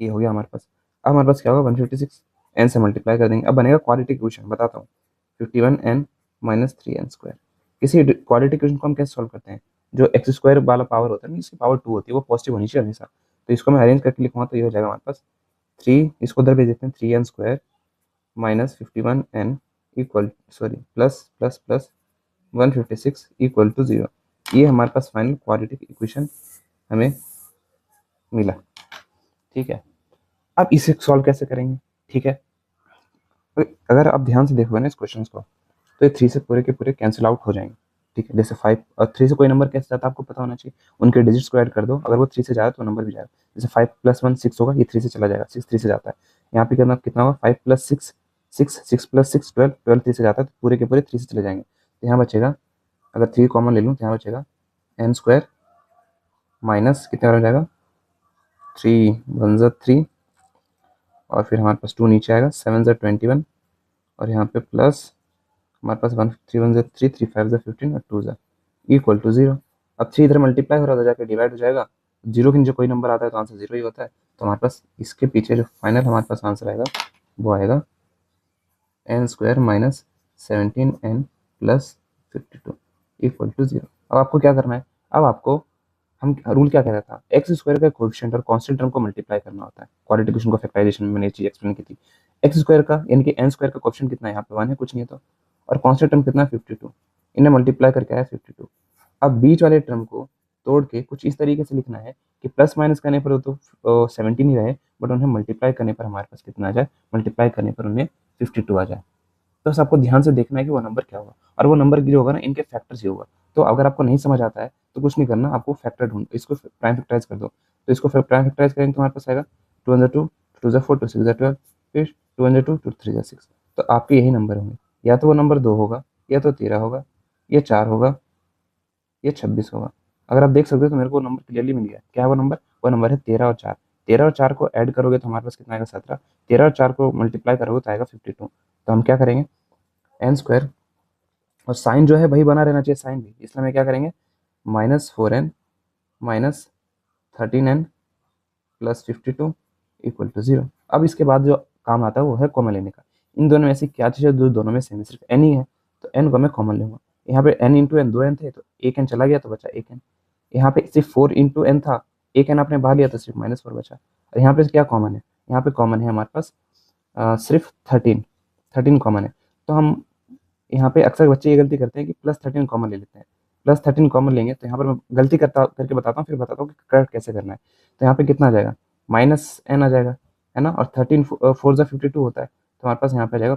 ये हो गया हमारे पास। अब हमारे पास क्या होगा, 156 एन से मल्टीप्लाई कर देंगे, अब बनेगा क्वाड्रेटिक इक्वेशन, बताता हूँ। 51n -3n²। किसी क्वाड्रेटिक इक्वेशन को हम कैसे सॉल्व करते हैं, जो एक्स स्क्वायर वाला पावर होता है ना, इसकी पावर 2 होती है, वो पॉजिटिव होनी चाहिए हमेशा। तो इसको मैं अरेंज करके लिखूंगा तो ये हो जाएगा हमारे पास 3, इसको उधर भेज देते हैं, 3n² -51n equal sorry plus plus plus 156 equal to 0। ये हमारे पास फाइनल क्वाड्रेटिक इक्वेशन हमें मिला, ठीक है। अब इसे सॉल्व कैसे करेंगे, ठीक है। तो अगर आप ध्यान से देखोगे ना इस क्वेश्चन को, तो ये 3 से पूरे के पूरे कैंसिल आउट हो जाएंगे, ठीक है। जैसे 5 और 3 से कोई नंबर कैसे जाता है आपको पता होना चाहिए, उनके डिजिट्स को ऐड कर दो, अगर वो 3 से जाए तो नंबर भी जाएगा। जैसे 5 + 1 6 होगा, ये 3 से चला जाएगा, 6 3 से जाता है। यहाँ पे कितना कितना होगा, 5 + 6 6, 6 + 6 12, 12 3 से जाता है, तो पूरे के पूरे 3 से चले जाएंगे। तो यहाँ बचेगा, अगर 3 कॉमन ले लूँ तो यहाँ बचेगा n² माइनस कितना हो जाएगा, 3 1 ज़ा 3 और फिर हमारे पास 2 नीचे आएगा, 7 ज़ा 21 और यहाँ पे प्लस हमारे पास 1 3 1 ज़ा 3 3 5 ज़ा 15 और 2 ज़ा इक्वल टू 0। अब 3 इधर मल्टीप्लाई हो रहा था, जाकर डिवाइड हो जाएगा, 0 के नीचे कोई नंबर आता है तो आंसर 0 ही होता है। तो हमारे पास इसके पीछे जो फाइनल हमारे पास आंसर आएगा वो आएगा n² -17n + 52 इक्वल टू 0। अब आपको क्या करना है, अब आपको हम रूल क्या कह रहा था, एक्स स्क्वायर का कोएफिशिएंट और कांस्टेंट टर्म को मल्टीप्लाई करना होता है। क्वाड्रेटिक इक्वेशन को फैक्टराइजेशन में मैंने ये चीज एक्सप्लेन की थी। एक्स स्क्वायर का यानी कि एन स्क्वायर का कोएफिशिएंट कितना है, यहाँ पे 1 है, कुछ नहीं है तो, और कांस्टेंट टर्म कितना है 52, इन्हें मल्टीप्लाई करके आया 52। अब बीच वाले टर्म को तोड़ के कुछ इस तरीके से लिखना है कि प्लस माइनस करने पर तो 17 ही रहे, बट उन्हें मल्टीप्लाई करने पर हमारे पास कितना आ जाए, मल्टीप्लाई करने पर उन्हें 52 आ जाए। तो बस आपको ध्यान से देखना है कि वो नंबर क्या होगा, और वो नंबर जो होगा ना इनके फैक्टर्स ही होगा। तो अगर आपको नहीं समझ आता है तो कुछ नहीं करना, आपको फैक्टर ढूंढ, इसको प्राइम फैक्टराइज कर दो। तो इसको प्राइम फैक्टराइज करेंगे तो हमारे पास आएगा 2 × 2 2 × 4 2 × 6 = 12, फिर 2 × 2 2 3 × 6। तो आपके यही नंबर होंगे, या तो वो नंबर 2 होगा, या तो 13 होगा, या 4 होगा, या 26 होगा। अगर आप देख सकते हो तो मेरे को नंबर क्लियरली मिल गया, क्या है वो नंबर, वो नंबर है 13 और 4। 13 और 4 को ऐड करोगे तो हमारे पास कितना आएगा 17, 13 और 4 को मल्टीप्लाई करोगे तो आएगा 52। तो हम क्या करेंगे, n² और साइन जो है वही बना रहना चाहिए, साइन भी, इसलिए हम क्या करेंगे, -4n -13n + 52 इक्वल टू 0। अब इसके बाद जो काम आता है वो है कॉमन लेने का। इन दोनों में ऐसी क्या चीज़ है जो दोनों में सेम है, सिर्फ n ही है, तो n को मैं कॉमन लूंगा। यहाँ पे n × n 2n थे, तो एक n चला गया तो बचा एक n। यहाँ पे सिर्फ 4 × n था, एक n आपने बाहर लिया तो सिर्फ -4 बचा। और यहाँ पे क्या कॉमन है, यहाँ पे कॉमन है हमारे पास सिर्फ 13 कॉमन है। तो हम यहाँ पे अक्सर बच्चे ये गलती करते हैं कि +13 कॉमन ले लेते हैं। +13 कॉमन लेंगे तो यहाँ पर मैं गलती करके बताता हूँ, फिर बताता हूँ कि करेक्ट कैसे करना है। तो यहाँ पे कितना आ जाएगा, -n आ जाएगा, है ना, और 13 4 ज़ा 52 होता है, तो हमारे पास यहाँ पे आ जाएगा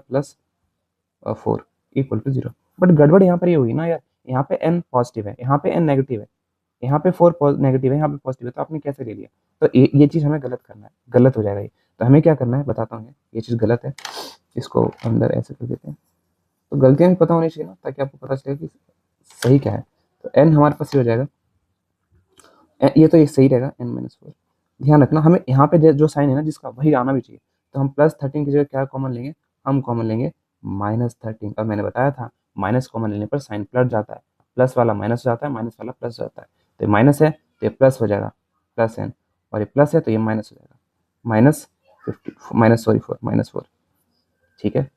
+4 इक्वल टू 0। बट गड़बड़ यहाँ पर ये हुई ना यार, यहाँ पे n पॉजिटिव है, यहाँ पे n नेगेटिव है, यहाँ पे 4 नेगेटिव है, यहाँ पे पॉजिटिव है, तो आपने कैसे ले लिया। तो ये चीज़ हमें गलत करना है, गलत हो जाएगा ये। तो हमें क्या करना है बताता हूँ, ये चीज़ गलत है, इसको अंदर ऐसे कर देते हैं। तो गलतियां भी पता होनी चाहिए ना, ताकि आपको पता चले कि सही क्या है। तो n हमारे पास ये हो जाएगा, ये तो ये सही रहेगा n-4। ध्यान रखना हमें यहाँ पे जो साइन है ना जिसका, वही आना भी चाहिए। तो हम +13 की जगह क्या कॉमन लेंगे, हम कॉमन लेंगे -13। और मैंने बताया था माइनस कॉमन लेने पर साइन पलट जाता है, प्लस वाला माइनस हो जाता है, माइनस वाला प्लस हो जाता है। तो ये माइनस है तो ये प्लस हो जाएगा, +n, और ये प्लस है तो ये माइनस हो जाएगा, -4। ठीक है,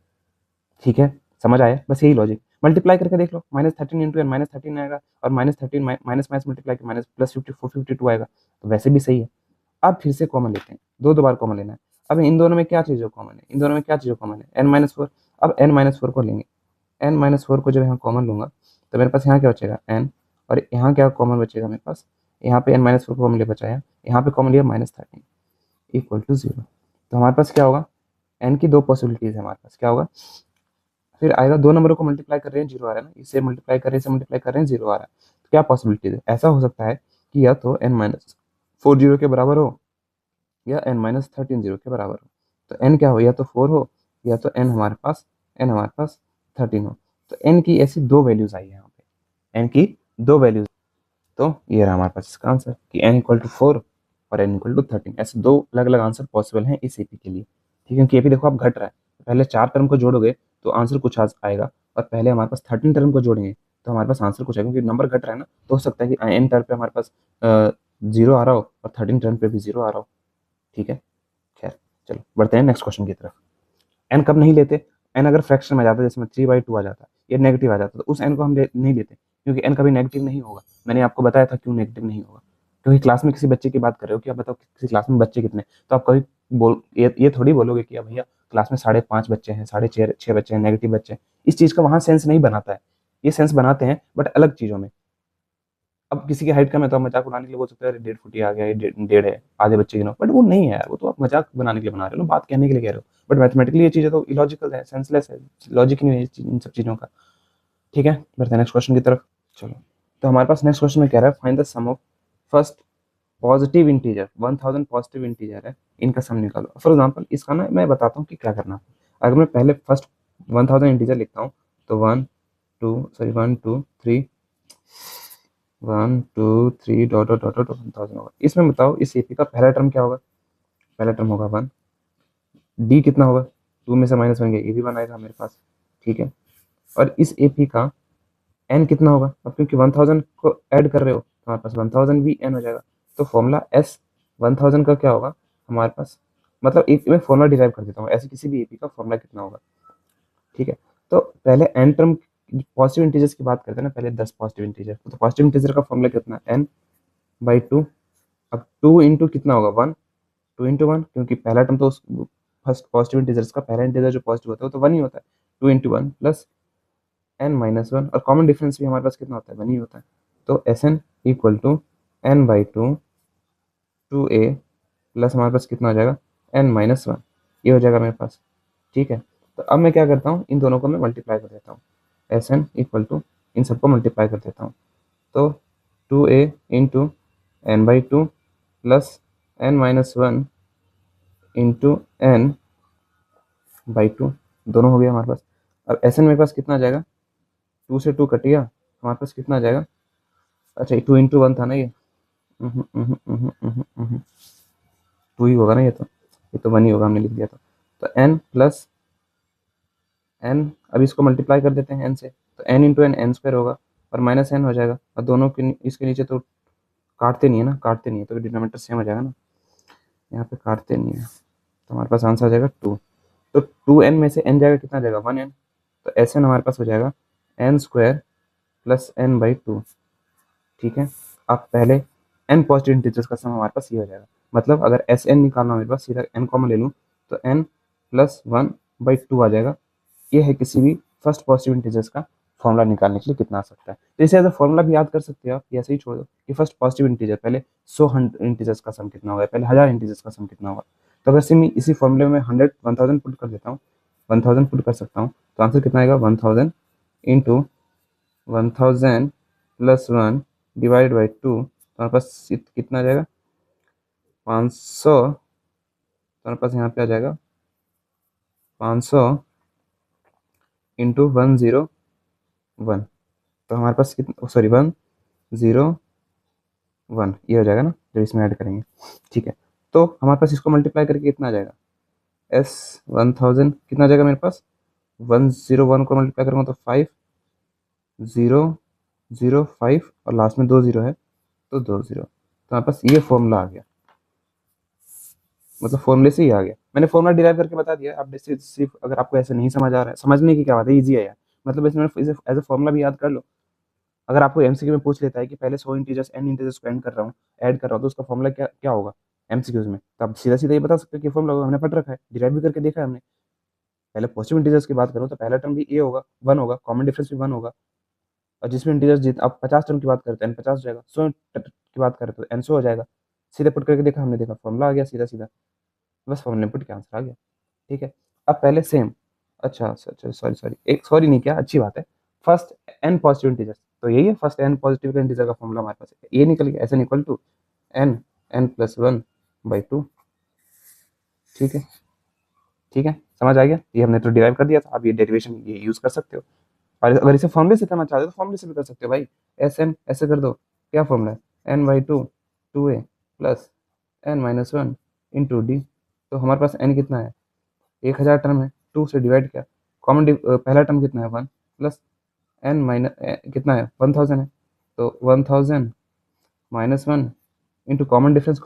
ठीक है, समझ आया, बस यही लॉजिक। मल्टीप्लाई करके देख लो, -13 × n -13 आएगा, और -13 माइनस माइनस मल्टीप्लाई के माइनस +54 52 आएगा, तो वैसे भी सही है। अब फिर से कॉमन लेते हैं, दो बार कॉमन लेना है। अब इन दोनों में क्या चीज़ कॉमन है, इन दोनों में क्या चीज़ कॉमन है, n-4। अब n-4 को लेंगे, n-4 को जब यहाँ कॉमन लूंगा तो मेरे पास यहाँ क्या बचेगा n, और यहाँ क्या कॉमन बचेगा मेरे पास, यहाँ पे n-4 को कॉमन ले बचाया, यहाँ पे कॉमन लिया -13 इक्वल टू 0। तो हमारे पास क्या होगा, n की दो पॉसिबिलिटीज है हमारे पास, क्या होगा, फिर आएगा, दो नंबरों को मल्टीप्लाई कर रहे हैं 0 आ रहा है ना, इसे मल्टीप्लाई कर रहे हैं, इसे मल्टीप्लाई कर रहे हैं 0 आ रहा है। तो क्या पॉसिबिलिटीज है, ऐसा हो सकता है कि या तो n-4 0 के बराबर हो, या n माइनस 13 0 के बराबर हो। तो n क्या हो, या तो 4 हो या तो n हमारे पास 13 हो। तो n की ऐसी दो वैल्यूज आई है यहाँ पे, n की दो वैल्यूज। तो ये रहा हमारे पास इसका आंसर कि n इक्वल टू 4 और n इक्वल टू 13। ऐसे दो अलग अलग आंसर पॉसिबल हैं इस एपी के लिए। ठीक है, क्योंकि एपी देखो आप घट रहा है, पहले 4 टर्म को जोड़ोगे तो आंसर कुछ आएगा, और पहले हमारे पास 13 टर्म को जोड़ेंगे तो हमारे पास आंसर कुछ आएगा, क्योंकि नंबर घट रहा है ना। तो हो सकता है कि n टर्म पे हमारे पास 0 आ रहा हो और 13 टर्म पे भी 0 आ रहा हो। ठीक है, खैर चलो बढ़ते हैं नेक्स्ट क्वेश्चन की तरफ। एन कब नहीं लेते, एन अगर फ्रैक्शन में आ जाता है, जैसे में 3/2 आ जाता है, ये नेगेटिव आ जाता है, तो उस एन को हम नहीं लेते, क्योंकि एन कभी नेगेटिव नहीं होगा। मैंने आपको बताया था क्यों नेगेटिव नहीं होगा, क्योंकि क्लास में किसी बच्चे की बात कर रहे हो कि आप बताओ किसी क्लास में बच्चे कितने, तो आप कभी ये थोड़ी बोलोगे कि अब भैया क्लास में 5.5 बच्चे हैं, 6.5 बच्चे हैं, नेगेटिव बच्चे हैं। इस चीज का वहां सेंस नहीं बनाता है, ये सेंस बनाते हैं बट अलग चीजों में। अब किसी की हाइट कम है तो आप मजाक उड़ाने के लिए बोल सकते हैं 1.5 फुट आ गया, ये डेढ़ है, आधे बच्चे गिनो, बट वो नहीं है यार, वो तो आप मजाक बनाने के लिए बना रहे हो, बात कहने के लिए कह रहे हो। बट मैथमेटिकली ये चीजें तो इलॉजिकल है, सेंसलेस है, लॉजिक नहीं है इन सब चीजों का। ठीक है, बढ़ते हैं नेक्स्ट क्वेश्चन की तरफ। चलो, तो हमारे पास नेक्स्ट क्वेश्चन में कह रहा है find the sum of first positive integer, 1000 positive integer है, इनका सम निकालो। फॉर एग्जाम्पल इसका ना मैं बताता हूँ कि क्या करना है। अगर मैं पहले फर्स्ट 1000 इंटीजर लिखता हूँ, तो 1 2 डॉट डॉट डॉट डॉट 1000 होगा। इसमें बताओ इस एपी का पहला टर्म क्या होगा, पहला टर्म होगा 1, डी कितना होगा, 2 में से -1 गया, ये भी 1 आएगा मेरे पास। ठीक है, और इस एपी का एन कितना होगा, अब क्योंकि 1000 को ऐड कर रहे हो तो हमारे पास 1000 भी एन हो जाएगा। तो फॉर्मूला एस 1000 का क्या होगा हमारे पास, मतलब एक मैं फॉर्मूला डिराइव कर देता हूँ, ऐसे किसी भी एपी का फॉर्मूला कितना होगा। ठीक है, तो पहले एन टर्म पॉजिटिव इंटीजर्स की बात करते हैं ना, पहले 10 पॉजिटिव इंटीजर, तो पॉजिटिव इंटीजर का फॉर्मूला कितना है, n/2। अब 2 इंटू कितना होगा 1, 2 इंटू 1, क्योंकि पहला टर्म तो फर्स्ट पॉजिटिव इंटीजर्स का पहला इंटीजर जो पॉजिटिव होता है वो तो 1 ही होता है। 2 इंटू 1 प्लस n-1, और कॉमन डिफरेंस भी हमारे पास कितना होता है, 1 ही होता है। तो Sn equal to n/2 2a plus हमारे पास कितना हो जाएगा n-1, ये हो जाएगा मेरे पास। ठीक है, तो अब मैं क्या करता हूँ, इन दोनों को मैं मल्टीप्लाई कर देता हूँ। Sn इक्वल टू इन सबको मल्टीप्लाई कर देता हूँ, तो 2a into n/2 plus n-1 into n/2, दोनों हो गया हमारे पास। अब Sn मेरे पास कितना आ जाएगा, 2 से 2 कट गया, हमारे पास कितना आ जाएगा, अच्छा 2 इंटू 1 था ना ये, 2 ही होगा ना, ये तो 1 ही होगा, हमने लिख दिया था। तो n प्लस n, अब इसको मल्टीप्लाई कर देते हैं n से, तो n इंटू एन n² होगा, और माइनस n हो जाएगा, और दोनों के इसके नीचे तो काटते नहीं है ना, काटते नहीं है तो डिनोमिनेटर सेम हो जाएगा ना, यहाँ पे काटते नहीं है, तो हमारे पास आंसर आ जाएगा 2। तो 2n में से n जाएगा, कितना जाएगा 1n, तो Sn हमारे पास हो जाएगा n² प्लस n/2। ठीक है, अब पहले n पॉजिटिव इंटीजर्स का सम हमारे पास ये हो जाएगा, मतलब अगर Sn निकालना हो मेरे पास, सीधा n कॉमन ले लूँ तो n प्लस 1/2 आ जाएगा। ये है किसी भी फर्स्ट पॉजिटिव इंटीजर्स का फॉर्मूला निकालने के लिए कितना आ सकता है। तो इसे एज अ फॉर्मूला भी याद कर सकते हो आप, ऐसे ही छोड़ दो कि फर्स्ट पॉजिटिव इंटीजर पहले 100 इंटीजर्स का सम कितना होगा, पहले 1000 इंटीजर्स का सम कितना होगा। तो अगर से मैं इसी फॉर्मूले में 1000 पुट कर देता हूँ, 1000 पुट कर सकता हूँ, तो आंसर कितना आएगा 1000 इंटू 1000 प्लस 1 डिवाइड बाई 2, तो हमारे पास कितना आ जाएगा 500, तो हमारे पास यहाँ पे आ जाएगा 500 इंटू 101, तो हमारे पास कितना, सॉरी 101, ये हो जाएगा ना जब इसमें ऐड करेंगे। ठीक है, तो हमारे पास इसको मल्टीप्लाई करके कितना आ जाएगा, S 1000 कितना आ जाएगा मेरे पास, 101 को मल्टीप्लाई करूँगा तो 5005, और लास्ट में 20 है तो 20, तो हमारे पास ये फॉर्मूला आ गया, मतलब फॉर्मूले से ही आ गया। मैंने फॉर्मूला डिराइव करके बता दिया, आप सिर्फ अगर आपको ऐसे नहीं समझ आ रहा है, समझने की क्या बात है, ईजी है यार, मतलब इसमें एज ए फॉर्मूला भी याद कर लो। अगर आपको एमसीक्यू में पूछ लेता है कि पहले 100 इंटीजर्स एन इंटीजर्स को ऐड कर रहा हूँ तो उसका फॉर्मूला क्या क्या होगा एमसीक्यूज में, तो आप सीधा सीधा ये बता सकते हो कि फॉर्मूला हमने पढ़ रखा है, डिराइव भी करके देखा है हमने। पहले पॉजिटिव इंटीजर्स की बात करूँ तो पहला टर्म भी ए होगा, 1 होगा, कॉमन डिफरेंस भी 1 होगा, और जिसमें इंटीजर्स जित आप 50 टर्म की बात करते हैं एन 50 हो जाएगा, 100 की बात करें तो एन 100 हो जाएगा। सीधे पुट करके देखा हमने, देखा फॉर्मूला आ गया सीधा सीधा, बस फॉर्मूले पुट के आंसर आ गया। ठीक है, अब पहले सेम, अच्छा अच्छा सॉरी सॉरी, एक सॉरी नहीं किया, अच्छी बात है, फर्स्ट एन पॉजिटिव इंटीजर, तो यही है फर्स्ट एन पॉजिटिव का इंटीजर का फॉर्मूला हमारे पास है, ये निकल गया, s n equal to n, n+1/2। ठीक है, ठीक है, समझ आ गया। ये हमने तो डिराइव कर दिया था, आप ये डेरिवेशन ये यूज कर सकते हो। और अगर इसे फॉर्मूले से करना चाहते हो तो फॉर्मूले से भी कर सकते हो भाई। एस एन ऐसे कर दो, क्या फॉर्मूला है, n/2 2a plus n-1 into D. तो हमारे पास n कितना है, 1000 टर्म है, 2 से डिवाइड किया, कॉमन पहला टर्म कितना है 1 प्लस n माइनस कितना है 1000 है, तो 1000 -1 इंटू कॉमन डिफरेंस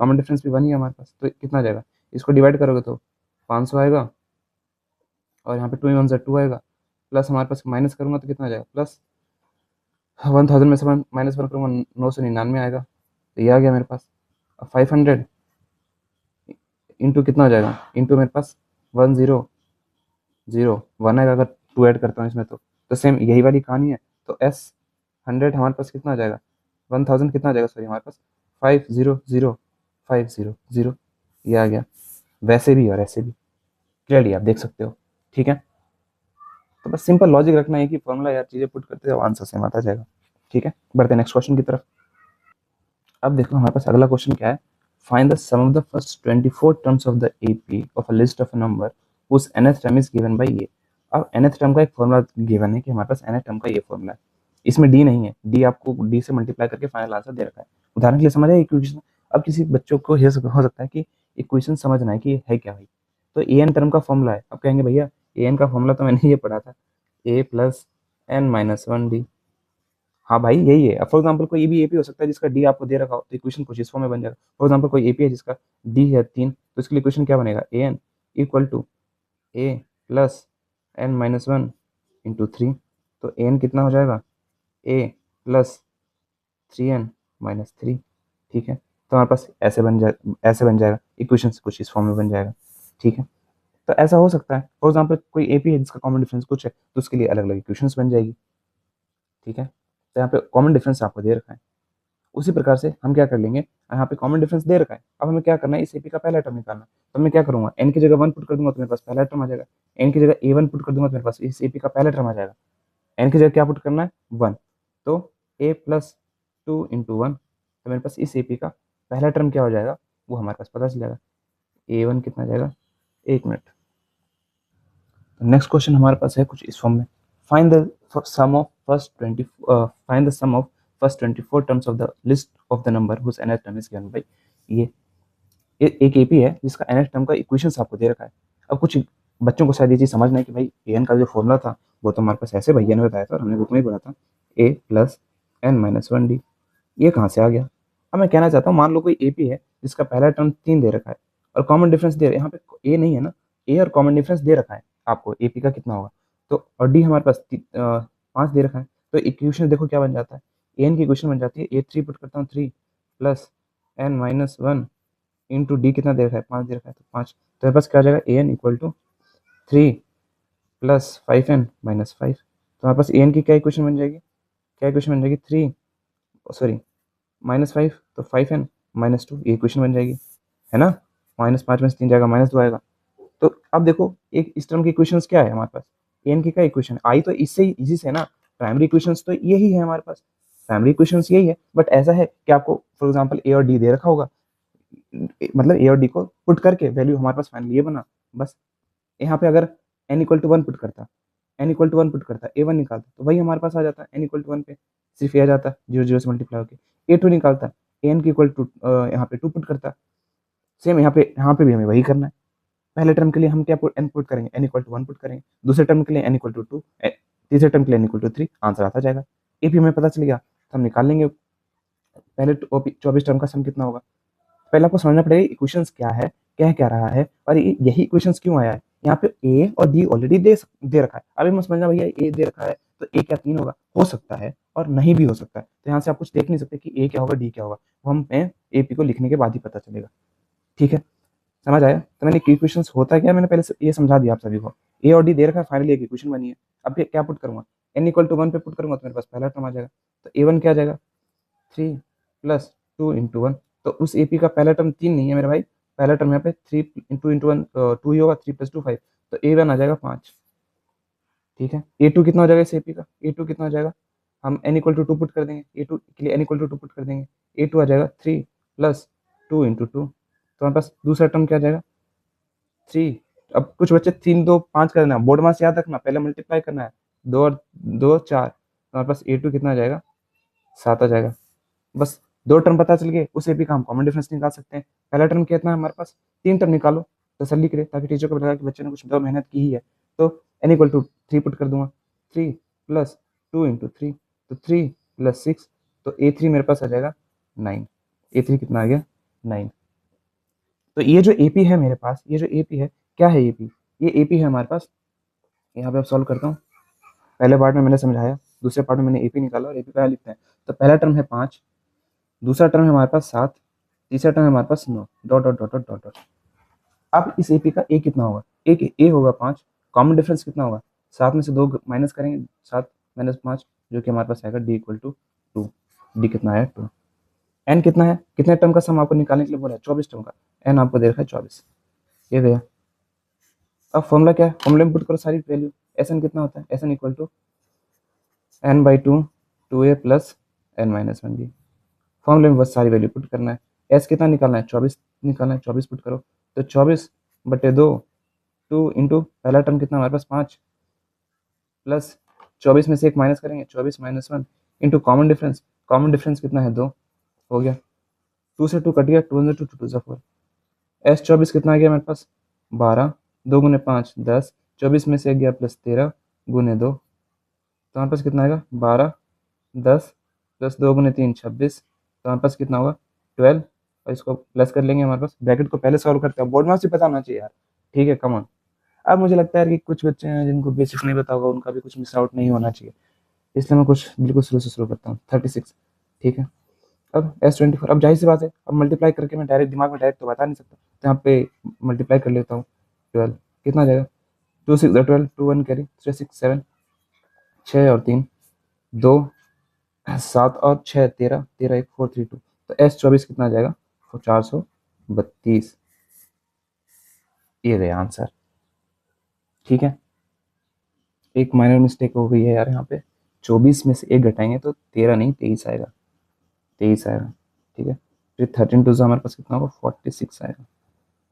भी 1 ही है हमारे पास, तो कितना आ जाएगा, इसको डिवाइड करोगे तो 500 आएगा, और यहाँ पे 2 × 1 = 2 आएगा, प्लस हमारे पास माइनस करूँगा तो कितना आ जाएगा, प्लस 1000 में से -1 करूँगा 999 आएगा, तो ये आ गया मेरे पास। अब 500 इंटू कितना हो जाएगा, इंटू मेरे पास 1 आएगा, अगर 2 ऐड करता हूँ इसमें तो सेम यही वाली कहानी है। तो S 100 हमारे पास कितना आ जाएगा, 1000 कितना आ जाएगा, सॉरी हमारे पास 500 ये आ गया। वैसे भी और ऐसे भी क्लियरली आप देख सकते हो, ठीक है। तो बस सिंपल लॉजिक रखना है कि फॉर्मूला यार चीज़ें पुट करते हो आंसर सेम आता जाएगा, ठीक है। बढ़ते हैं नेक्स्ट क्वेश्चन की तरफ। अब देखो हमारे पास अगला क्वेश्चन क्या है, find the sum of the फर्स्ट 24 terms of the AP of a list of a number whose nth term is given by ये। अब nth टर्म का एक फॉर्मूला गिवन है कि हमारे पास nth टर्म का ये फॉर्मूला है, इसमें डी नहीं है, डी आपको डी से मल्टीप्लाई करके फाइनल आंसर दे रखा है। उदाहरण के लिए समझ आए इक्वेशन। अब किसी बच्चों को हो सकता है कि इक्वेशन समझना है कि ये है क्या भाई, तो ए एन टर्म का फॉर्मूला है। अब कहेंगे भैया ए एन का फॉर्मूला तो मैंने ये पढ़ा था, ए प्लस n-1 डी। हाँ भाई यही है। अब फॉर एग्जाम्पल कोई भी एपी हो सकता है जिसका डी आपको दे रखा हो, तो इक्वेशन कुछ इस फॉर्म में बन जाएगा। फॉर एग्जाम्पल कोई एपी है जिसका डी है 3, तो इसके लिए इक्वेशन क्या बनेगा, a n equal to a plus n-1 into 3। तो ए एन कितना हो जाएगा, ए प्लस 3n-3, ठीक है। तो हमारे पास ऐसे बन जाएगा इक्वेशन कुछ इस फॉर्म में बन जाएगा, ठीक है। तो ऐसा हो सकता है फॉर एग्जाम्पल कोई एपी है जिसका कॉमन डिफरेंस कुछ है, तो उसके लिए अलग अलग इक्वेशंस बन जाएगी, ठीक है। तो यहाँ पे कॉमन डिफरेंस आपको दे रखा है, उसी प्रकार से हम क्या कर लेंगे, यहाँ पे कॉमन डिफरेंस दे रखा है, अब हमें क्या करना है, इस एपी का पहला टर्म निकालना है। तो मैं क्या करूंगा, एन की जगह 1 पुट कर दूंगा तो मेरे पास पहला टर्म आ जाएगा, एन की जगह a1 पुट कर दूंगा तो मेरे पास इस एपी का पहला टर्म आ जाएगा। एन की जगह क्या पुट करना है 1, तो a प्लस 2 इंटू 1, तो मेरे पास इस एपी का पहला टर्म क्या हो जाएगा वो हमारे पास पता चल जाएगा, a1 कितना आ जाएगा, 1 मिनट। नेक्स्ट क्वेश्चन हमारे पास है कुछ इस फॉर्म में, find the sum of first 24 terms of the list of the number whose nth term is given by ये। एक एपी है जिसका nth टर्म का इक्वेशंस आपको दे रखा है। अब कुछ बच्चों को शायद ये चीज समझना है कि भाई एन का जो फॉर्मूला था वो तो हमारे पास ऐसे भैया ने बताया था और हमने बुक में ही पढ़ा था, a प्लस n-1 डी, ये कहाँ से आ गया। अब मैं कहना चाहता हूँ मान लो कोई एपी है जिसका पहला टर्म 3 दे रखा है और कॉमन डिफरेंस दे, यहाँ पे ए नहीं है ना, ए और कॉमन डिफरेंस दे रखा है आपको एपी का कितना होगा, तो और डी हमारे पास 5 दे रखा है, तो इक्वेशन देखो क्या बन जाता है, ए एन की इक्वेशन बन जाती है, ए 3 पुट करता हूँ 3 प्लस n-1 इंटू डी कितना दे रखा है 5 दे रखा है, तो 5, तो मेरे पास क्या आ जाएगा, a n equal to 3 plus 5n-5। तो हमारे पास ए एन की क्या इक्वेशन बन जाएगी, क्या इक्वेशन बन जाएगी 3 सॉरी -5, तो 5n-2 ये इक्वेशन बन जाएगी, है ना। -5 में से 3 जाएगा -2 आएगा। तो अब देखो एक इस टर्म की इक्वेशंस क्या है हमारे पास, एन की क्या इक्वेशन आई, तो इससे ही इसी से ना, प्राइमरी इक्वेशंस तो यही है हमारे पास, प्राइमरी इक्वेशंस यही है, बट ऐसा है कि आपको फॉर एग्जांपल ए और डी दे रखा होगा, मतलब ए और डी को पुट करके वैल्यू हमारे पास फाइनली ये बना, बस यहाँ पे अगर n इक्वल टू 1 पुट करता, ए वन निकालता तो वही हमारे पास आ जाता, n इक्वल टू 1 पे सिर्फ ये आ जाता 0 0 से मल्टीप्लाई होकर, a2 निकालता, एन की इक्वल टू यहाँ पे 2 पुट करता, सेम यहाँ पे भी हमें वही करना है। पहले टर्म के लिए हम क्या n पुट करेंगे, n इक्वल टू 1 पुट करेंगे, दूसरे टर्म के लिए n इक्वल टू 2, तीसरे टर्म के लिए n इक्वल टू 3, आंसर आता जाएगा। एपी हमें पता चल गया तो हम निकाल लेंगे पहले 24 टर्म का सम कितना होगा। पहले आपको समझना पड़ेगा इक्वेशंस क्या है, कह क्या रहा है, और यही इक्वेशंस क्यों आया है। यहाँ पे ए और डी ऑलरेडी दे रखा है, अभी मैं समझना भैया ए दे रखा है तो ए क्या 3 होगा, हो सकता है और नहीं भी हो सकता है, तो यहाँ से आप कुछ देख नहीं सकते कि ए क्या होगा डी क्या होगा, वो हमें एपी को लिखने के बाद ही पता चलेगा, ठीक है। समझ आया, तो मैंने इक्वेशन होता क्या, मैंने पहले से ये समझा दिया आप सभी को, ए और डी दे रखा है, फाइनली एक इक्वेशन बनी है। अब क्या पुट करूंगा, n इक्वल टू 1 पे पुट करूंगा तो मेरे पास पहला टर्म आ जाएगा, तो a1 क्या आ जाएगा 3 प्लस 2 इंटू 1, तो उस एपी का पहला टर्म 3 नहीं है मेरे भाई, पहला टर्म यहाँ पे 3 इंटू 1 2 ही होगा, 3 प्लस 2 5, तो a1 आ जाएगा 5, ठीक है। a2 कितना हो जाएगा इस एपी का, a2 कितना हो जाएगा, हम n इक्वल टू 2 पुट कर देंगे, a2 के लिए n इक्वल टू 2 पुट कर देंगे, a2 आ जाएगा 3 प्लस 2 इंटू 2, तो हमारे पास दूसरा टर्म क्या आ जाएगा 3। अब कुछ बच्चे 3 2 5 करना है, बोर्ड मास याद रखना, पहले मल्टीप्लाई करना है, 2 और 2 4, तो हमारे पास A2 कितना आ जाएगा, 7 आ जाएगा। बस 2 टर्म पता चल गए, उसे भी हम कॉमन डिफरेंस निकाल सकते हैं। पहला टर्म कितना है हमारे पास, 3 टर्म निकालो तसल्ली करे, ताकि टीचर को लगा कि बच्चे ने कुछ तो मेहनत की ही है। तो n इक्वल टू 3 पुट कर दूंगा, 3 प्लस 2 इंटू 3, तो 3 प्लस 6, तो A3 मेरे पास आ जाएगा 9। A3 कितना आ गया, 9। तो ये जो AP है मेरे पास, ये जो AP है, क्या है AP, ये AP है हमारे पास। यहाँ पे अब सॉल्व करता हूँ। पहले पार्ट में मैंने समझाया, दूसरे पार्ट में मैंने AP निकाला और AP का लिखते हैं। तो पहला टर्म है 5, दूसरा टर्म है हमारे पास 7, तीसरा टर्म है हमारे पास 9, dot dot dot dot dot dot. अब इस AP का A कितना होगा, A होगा 5, कॉमन डिफरेंस कितना होगा, 7 में से 2 माइनस करेंगे, 7 माइनस 5, जो कि हमारे पास आएगा D इक्वल टू 2। D कितना है, 2। N कितना है, कितने टर्म का सम आपको निकालने के लिए बोला है, 24 टर्म का। N आपको दे रखा है 24, ये गया। अब फॉर्मूला क्या है, फॉर्मूले में पुट करो सारी वैल्यू। Sn कितना होता है, Sn equal to n/2 2a plus n minus 1b। फॉर्मूले में बस सारी वैल्यू पुट करना है। एस कितना निकालना है, 24 निकालना है, 24 पुट करो, तो 24/2, 2 इंटू पहला टर्म कितना हमारे पास 5, प्लस 24 में से 1 माइनस करेंगे, 24 माइनस 1 इंटू कॉमन डिफरेंस कितना है, 2, हो गया। 2 से 2 कट गया, 2 2 2 2 4। S24 कितना आ गया मेरे पास, 12, 2 गुने 5 10, 24 में से 1 गया प्लस 13 गुने 2, तो हमारे पास कितना आएगा, 12 10 प्लस 2 गुने 3 26, तो हमारे पास कितना होगा, 12। और इसको प्लस कर लेंगे, हमारे पास ब्रैकेट को पहले सॉल्व करते हैं, बोर्ड मार्क्स भी पता होना चाहिए यार, ठीक है, कम ऑन। अब मुझे लगता है कि कुछ बच्चे हैं जिनको बेसिक्स नहीं पता होगा, उनका भी कुछ मिस आउट नहीं होना चाहिए, इसलिए मैं कुछ बिल्कुल शुरू से शुरू करता हूँ। 36, ठीक है। अब S24, अब जाहिर सी बात है, अब मल्टीप्लाई करके मैं डायरेक्ट दिमाग में डायरेक्ट तो बता नहीं सकता, तो यहाँ पे मल्टीप्लाई कर लेता हूँ। 12 कितना आ जाएगा, 2 6 12, 2 1 कैरी, 3 6 7, 6 और 3 2, 7 और 6 13, 13 1 4 3 2, तो S24 कितना आ जाएगा, 432। ये रहे आंसर, ठीक है। एक माइनर मिस्टेक हो गई है यार, यहाँ पे 24 में से 1 घटाएंगे तो 13 नहीं 23 आएगा, 23 आएगा, ठीक है। फिर 13 टू से हमारे पास कितना होगा, 46 आएगा,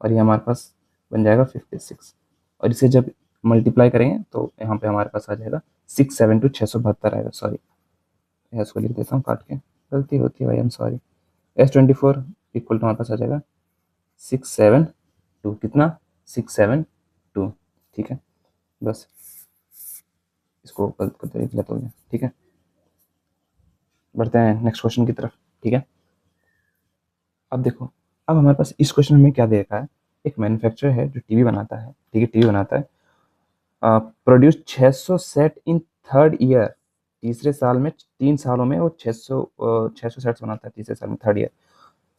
और ये हमारे पास बन जाएगा 56। और इसे जब मल्टीप्लाई करेंगे तो यहाँ पे हमारे पास आ जाएगा 672 672 आएगा, सॉरी इसको लिख देता हूँ काट के, गलती होती है भाई, I am sorry. S24 equal to हमारे पास आ जाएगा 672, कितना, 672, ठीक है। बस इसको गलत करते गलत हो गया, ठीक है। बढ़ते हैं नेक्स्ट क्वेश्चन की तरफ, ठीक है। अब देखो, अब हमारे पास इस क्वेश्चन में क्या दे रखा है, एक मैन्युफैक्चरर है जो टीवी बनाता है, ठीक है, टीवी बनाता है, produce 600 set in third year, तीसरे साल में, 3 सालों में वो 600 सेट्स बनाता है, तीसरे साल में, third year.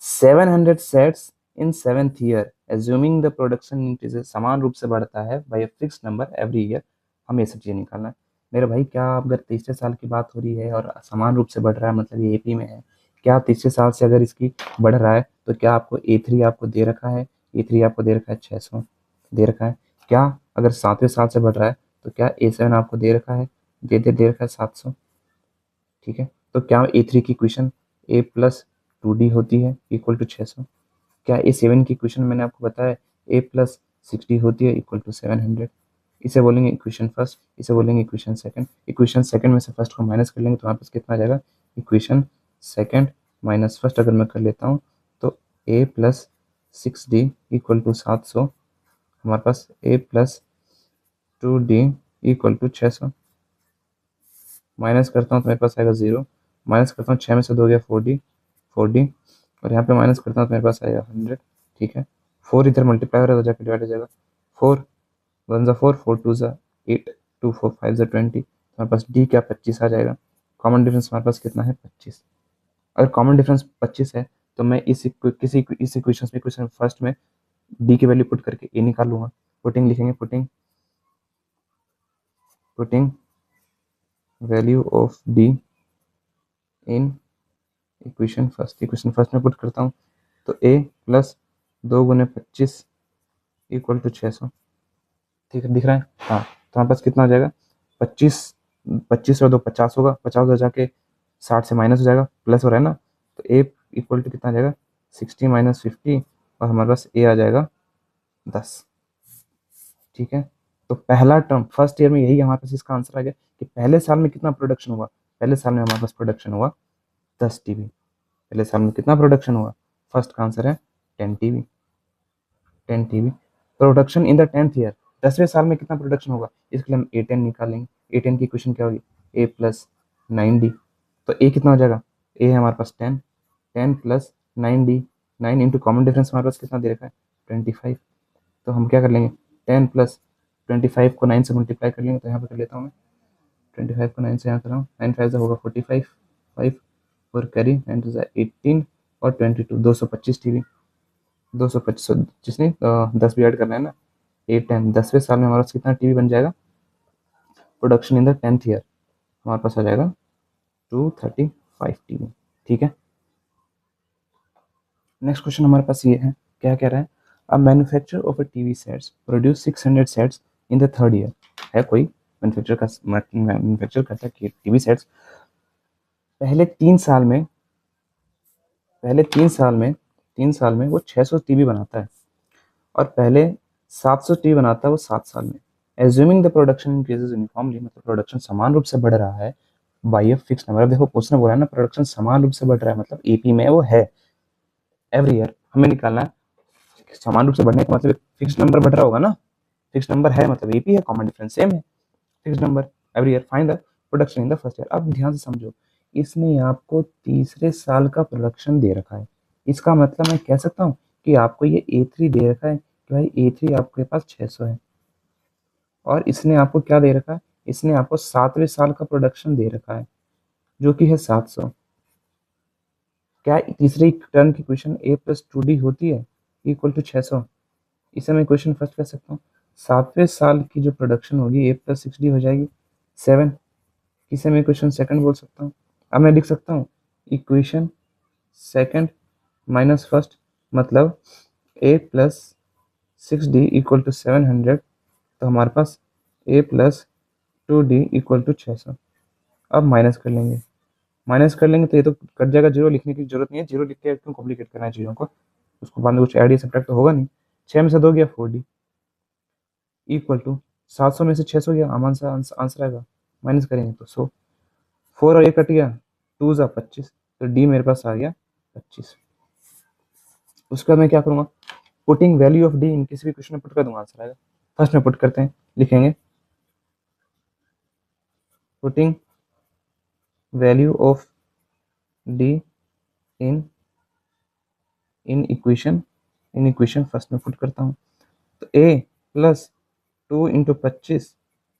700 sets in 7th year, assuming the production increases, समान रूप से बढ़ता है by a fix number every year. हमें ये सब चीज़ें निकालना है मेरे भाई। क्या अगर तीसरे साल की बात हो रही है और समान रूप से बढ़ रहा है, मतलब ये AP में है, क्या तीसरे साल से अगर इसकी बढ़ रहा है, तो क्या आपको A3 आपको दे रखा है, A3 आपको दे रखा है 600 दे रखा है। क्या अगर 7वें साल से बढ़ रहा है, तो क्या A7 आपको दे रखा है, दे रखा है 700, ठीक है। तो क्या A3 की इक्वेशन A प्लस 2D होती है इक्वल टू 600। क्या A7 की इक्वेशन मैंने आपको बताया A प्लस 60 होती है इक्वल टू 700। इसे बोलेंगे इक्वेशन फर्स्ट, इसे बोलेंगे इक्वेशन सेकंड। इक्वेशन सेकंड में से फर्स्ट को माइनस कर लेंगे तो हमारे पास कितना आ जाएगा, इक्वेशन सेकंड माइनस फर्स्ट अगर मैं कर लेता हूँ, तो A plus 6D equal to 700, हमारे पास A plus 2D equal to 600। Minus करता हूँ तो मेरे पास आएगा 0, माइनस करता हूँ 6 में से 2 गया 4D, और यहाँ पे माइनस करता हूँ तो मेरे पास आएगा 100, ठीक है। 4 इधर मल्टीप्लाई हो रहा है तो जाकर डिवाइड हो जाएगा, 4 1 ज़ा 4, 4 2 ज़ा 8, 2 4 5 ज़ा 20, हमारे पास D क्या 25 आ जाएगा। कॉमन डिफरेंस हमारे पास कितना है, 25। अगर कॉमन डिफरेंस 25 है तो मैं इस इक्वेशन में, इक्वेशन फर्स्ट में D की वैल्यू पुट करके A निकाल लूँगा। पुटिंग लिखेंगे, putting value of D in equation first में पुट करता हूँ, तो A प्लस 2 गुने 25 इक्वल टू 600, ठीक है, दिख रहा है, हाँ। तो हमारे पास कितना आ जाएगा, 25, 25 और 2 50 होगा, 50 हो जाके 60 से माइनस हो जाएगा, प्लस हो रहा है ना, तो A इक्वल टू कितना आ जाएगा, 60 माइनस 50, और हमारे पास A आ जाएगा 10, ठीक है। तो पहला टर्म फर्स्ट ईयर में यही हमारे पास इसका आंसर आ गया कि पहले साल में कितना प्रोडक्शन हुआ। पहले साल में हमारे पास प्रोडक्शन हुआ 10 टीबी। पहले साल में कितना प्रोडक्शन हुआ, फर्स्ट का आंसर है 10 TB. 10 TB production in the 10th year. 10वें साल में कितना प्रोडक्शन होगा, इसके लिए हम A10 निकालेंगे। A10 की इक्वेशन क्या होगी, A+9D। तो A कितना हो जाएगा, A है हमारे पास 10, 10+9D। 9 इंटू कॉमन डिफरेंस हमारे पास कितना दे रखा है 25। तो हम क्या कर लेंगे 10+25 को 9 से मल्टीप्लाई कर लेंगे। तो यहाँ पर कर लेता हूँ मैं 25 को 9 से यहाँ कर रहा हूँ, 9 5 होगा 45, 5 4 कैरी 9 2 18 और 22 225 टीबी। 225 जिसने 10 भी ऐड करना है ना। 8 10 10वें साल में हमारे पास कितना टीबी बन जाएगा, production in the 10th year हमारे पास आ जाएगा 235 टीबी। ठीक है। नेक्स्ट क्वेश्चन हमारे पास ये है, क्या कह रहा है, अ manufacture of a TV sets produce 600 sets in the 3rd year. है कोई मैन्युफैक्चर करता है टीवी सेट्स पहले 3 साल में, पहले 3 साल में वो 600 टीवी बनाता है और पहले 700 टीवी बनाता है वो 7 साल में। Assuming the production increases uniformly, मतलब प्रोडक्शन समान रूप से बढ़ रहा है बाई अ फिक्स नंबर। अब देखो क्वेश्चन बोला है ना, प्रोडक्शन समान रूप से बढ़ रहा है मतलब एपी में वो है एवरी ईयर। हमें निकालना है समान रूप से बढ़ने का मतलब फिक्स नंबर बढ़ रहा होगा ना, फिक्स नंबर है मतलब एपी है, कॉमन डिफरेंस सेम है, fix number every year, find the production in the first year. अब ध्यान से समझो, इसने आपको तीसरे साल का प्रोडक्शन दे रखा है। इसका मतलब मैं कह सकता हूँ कि आपको ये A3 दे रखा है कि भाई A3 आपके पास 600 है, और इसने आपको क्या दे रखा है, इसने आपको 7वें साल का प्रोडक्शन दे रखा है जो कि है 700। क्या तीसरी टर्म की इक्वेशन A+2D होती है इक्वल टू 600। इसे मैं इक्वेशन फर्स्ट कह सकता हूँ, 7वें साल की जो प्रोडक्शन होगी A+6D हो जाएगी 7। इसे मैं इक्वेशन सेकंड बोल सकता हूँ। अब मैं लिख सकता हूँ इक्वेशन सेकंड माइनस फर्स्ट, मतलब A+6D इक्वल टू 700। तो हमारे पास A+2D इक्वल टू 600। अब माइनस कर लेंगे, माइनस कर लेंगे तो ये तो कट जाएगा, जीरो लिखने की जरूरत नहीं है, जीरो लिख के क्यों कॉम्प्लिकेट करना है चीज़ों को, उसको बाद में कुछ ऐड या सब्ट्रैक्ट तो होगा नहीं। 6 में से 2 गया 4D इक्वल टू 700 में से 600 गया, आमान सा आंसर आएगा, माइनस करेंगे तो 100। 4 और ये कट गया, 2 जा 25, तो डी मेरे पास आ गया 25। उसके बाद मैं क्या करूँगा, पुटिंग वैल्यू ऑफ डी इन किसी भी क्वेश्चन में पुट कर दूंगा, आंसर आएगा। फर्स्ट में पुट करते हैं, लिखेंगे putting value of D in in equation first में पुट करता हूँ। तो A+2 × 25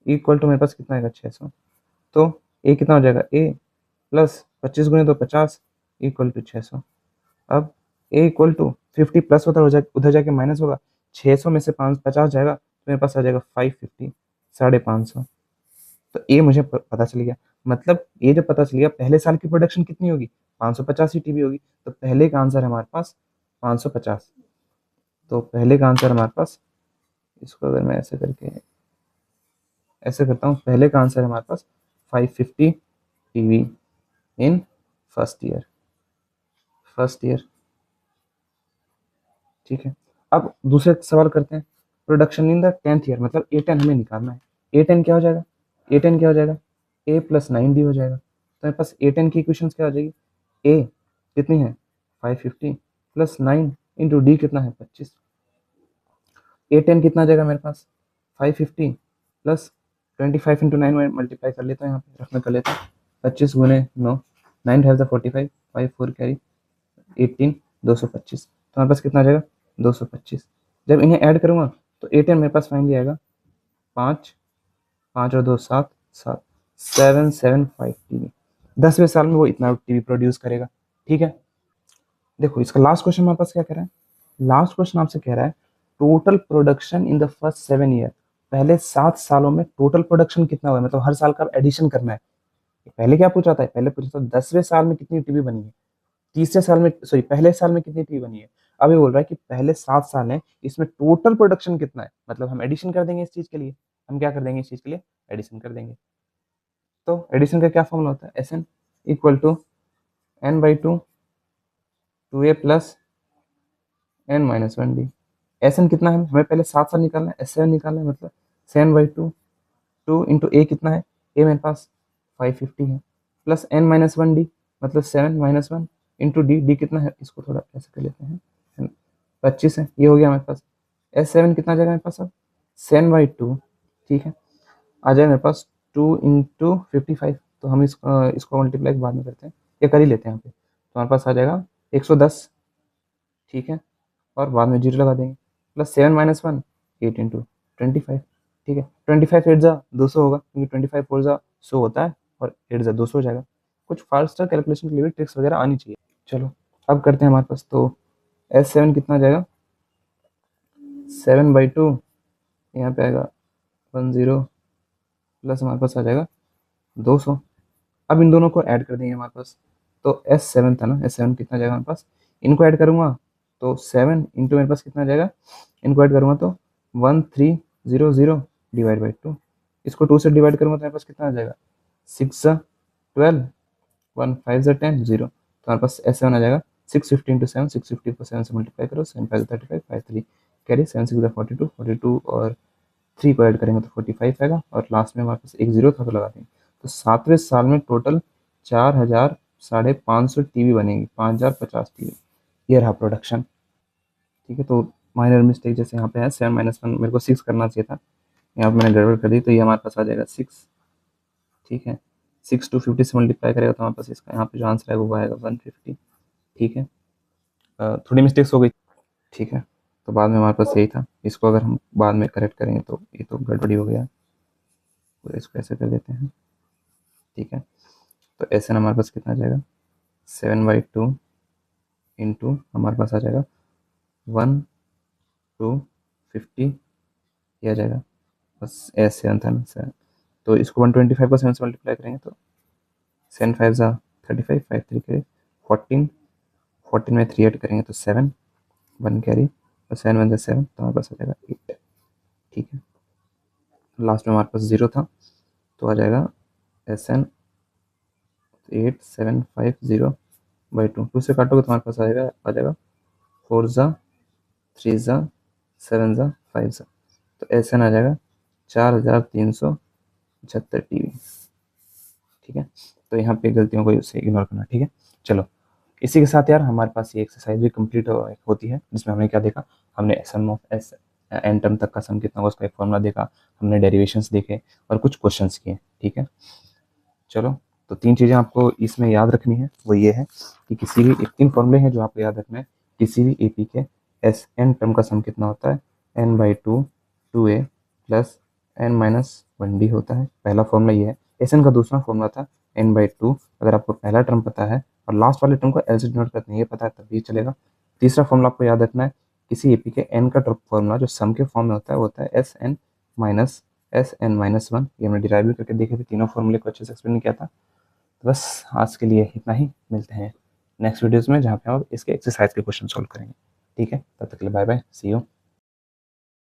इक्वल टू मेरे पास कितना आएगा 600। तो A कितना हो जाएगा, A+25 गुने 2 50 इक्वल टू 600। अब A इक्वल टू 50 प्लस उधर जाके माइनस होगा, 600 में से 50 जाएगा तो मेरे पास आ जाएगा 550, 550। तो ए मुझे पता चल गया, मतलब ये जब पता चल गया पहले साल की प्रोडक्शन कितनी होगी 550 ही टीबी होगी। तो पहले का आंसर है हमारे पास 550। तो पहले का आंसर हमारे पास, इसको अगर मैं ऐसे करके ऐसे करता हूँ, पहले का आंसर है हमारे पास 550 टीबी इन फर्स्ट ईयर। ठीक है। अब दूसरे सवाल करते हैं, production in the 10th year, मतलब A10 हमें निकालना है। A10 क्या हो जाएगा, A10 क्या हो जाएगा, A+9D हो जाएगा। तो मेरे पास A10 की इक्वेशन क्या हो जाएगी, A कितनी है 550 प्लस 9 इंटू डी कितना है 25। A10 कितना आ जाएगा मेरे पास 550 प्लस 25 इंटू 9 मल्टीप्लाई कर लेता हूँ, यहाँ पे रखना कर लेता हूँ, 25 गुने 9, 9 5 45, 5 4 कैरी 18, 225। तो हमारे पास कितना आ जाएगा 225। जब इन्हें ऐड करूँगा तो A10 मेरे पास फाइनली आएगा 5, 5 और 2 7, 7 775 टीवी। 10वें साल में वो इतना टीवी प्रोड्यूस करेगा। ठीक है। देखो इसका लास्ट क्वेश्चन हमारे पास क्या कह रहा है, लास्ट क्वेश्चन आपसे कह रहा है total production in the first 7 year. पहले 7 सालों में टोटल प्रोडक्शन कितना हुआ है, मतलब हर साल का एडिशन करना है। पहले क्या पूछा था, पहले पूछा था 10वें साल में कितनी टीवी बनी है, तीसरे साल में सॉरी पहले साल में कितनी टीवी बनी है। अब ये बोल रहा है कि पहले 7 साल है, इसमें टोटल प्रोडक्शन कितना है, मतलब हम एडिशन कर देंगे इस चीज के लिए, हम क्या कर देंगे इस चीज के लिए एडिशन कर देंगे। तो एडिशन का क्या फॉर्मूला होता है, SN equal to N/2 2A plus N-1D। S n कितना है, हमें पहले साथ साथ निकालना है, एस सेवन निकालना है, मतलब 7/2, 2 इंटू ए कितना है, ए मेरे पास 550 है, plus n minus one D, मतलब 7 - 1 इंटू डी, डी कितना है, इसको थोड़ा ऐसे कर लेते हैं, 25 है, ये हो गया हमारे पास। एस सेवन कितना आ जाएगा मेरे पास अब, 7/2, ठीक है, आ जाएगा मेरे पास 2 इंटू 55, तो हम इसको मल्टीप्लाई बाद में करते हैं, या कर ही लेते हैं यहाँ पे, तो हमारे पास आ जाएगा 110, ठीक है, और बाद में जीरो लगा देंगे, प्लस 7 - 1, 8 इंटू 25, ठीक है, 25 8 जा 200 होगा, क्योंकि 25 4 जा 100 होता है, और 8 जा 200 हो जाएगा। कुछ फास्टर कैलकुलेशन के लिए भी ट्रिक्स वगैरह आनी चाहिए। चलो अब करते हैं हमारे पास, तो एस सेवन कितना आ जाएगा, 7/2, यहाँ पे आएगा 10, प्लस हमारे पास आ जाएगा 200। अब इन दोनों को ऐड कर देंगे हमारे पास, तो एस सेवन था ना, एस सेवन कितना आ जाएगा हमारे पास, इनको ऐड करूँगा तो 7 इंटू मेरे पास कितना आ जाएगा, इनको ऐड करूँगा तो 1300 डिवाइड बाई 2, इसको 2 से डिवाइड करूँगा तो मेरे पास कितना आ जाएगा, 6 × 12, 1 5 × 10 0, तो हमारे पास एस सेवन आ जाएगा 650 × 7, 650 को 7 से मल्टीप्लाई करो, 7 5 35, 5 3 कैरी, 7 6 42, 42 और 3 को ऐड करेंगे तो 45 आएगा, और लास्ट में हमारे पास एक जीरो था तो लगा देंगे। तो 7वें साल में टोटल 4000 550 टीवी बनेगी, 5050 टीवी, ये रहा प्रोडक्शन, ठीक है। तो माइनर मिस्टेक जैसे यहाँ पे है 7 - 1, मेरे को 6 करना चाहिए था, यहाँ पे मैंने गड़बड़ कर दी, तो ये हमारे पास आ जाएगा 6, ठीक है, 6 250 से मल्टीप्लाई करेगा तो हमारे पास इसका यहाँ पे जो आंसर है वो आएगा 150, ठीक है। थोड़ी मिस्टेक्स हो गई, ठीक है, तो बाद में हमारे पास यही था, इसको अगर हम बाद में करेक्ट करेंगे तो ये तो गड़बड़ी हो गया, तो इसको ऐसे कर देते हैं, ठीक है। तो ऐसे हमारे पास कितना आ जाएगा, 7/2 इंटू हमारे पास आ जाएगा 1250, ये आ जाएगा, बस एस सेवन था ना 7, तो इसको 125 को 7 से मल्टीप्लाई करेंगे तो 7 5 × 35, 5 3 करें 14, 14 में 3 ऐड करेंगे तो 7, 1 कैरी, तो 7 1 7, तो हमारे पास आ जाएगा 8, ठीक है। लास्ट में हमारे पास जीरो था, तो आ जाएगा एस एन 8750/2, 2 से काटोगे तो हमारे पास आ जाएगा 4 × 3 × 7 × 5, तो ऐसे आ जाएगा 4375 टीवी, ठीक है। तो यहाँ पे गलतियों को उससे इग्नोर करना, ठीक है। चलो इसी के साथ यार हमारे पास ये एक्सरसाइज भी कंप्लीट होती है, जिसमें हमने क्या देखा, हमने सम ऑफ एस एन टर्म तक का सम कितना होगा उसका एक फॉर्मूला देखा, हमने डेरिवेशंस देखे और कुछ क्वेश्चंस किए, ठीक है। चलो तो 3 चीज़ें आपको इसमें याद रखनी है, वो ये है कि किसी भी 3 फॉर्मूले हैं जो आपको याद रखना है, किसी भी एपी के एस एन टर्म का सम कितना होता है, n/2 2a प्लस n-1d होता है, पहला फॉर्मूला ये है। एस एन का दूसरा फॉर्मूला था n/2, अगर आपको पहला टर्म पता है और लास्ट वाले टर्म को एल से डिनोट करते हैं ये पता है तब भी चलेगा। तीसरा फॉर्मूला आपको याद रखना है, किसी एपी के एन का फॉर्मूला जो सम के फॉर्म में होता है वो होता है Sn - 1, ये हमने डिराइव भी करके देखे थे, तीनों फॉर्मूले को अच्छे से एक्सप्लेन किया था। तो बस आज के लिए इतना ही, मिलते हैं नेक्स्ट वीडियोस में जहाँ पे हम इसके एक्सरसाइज के क्वेश्चन सॉल्व करेंगे, ठीक है। तब तक के लिए बाय बाय, सी यू।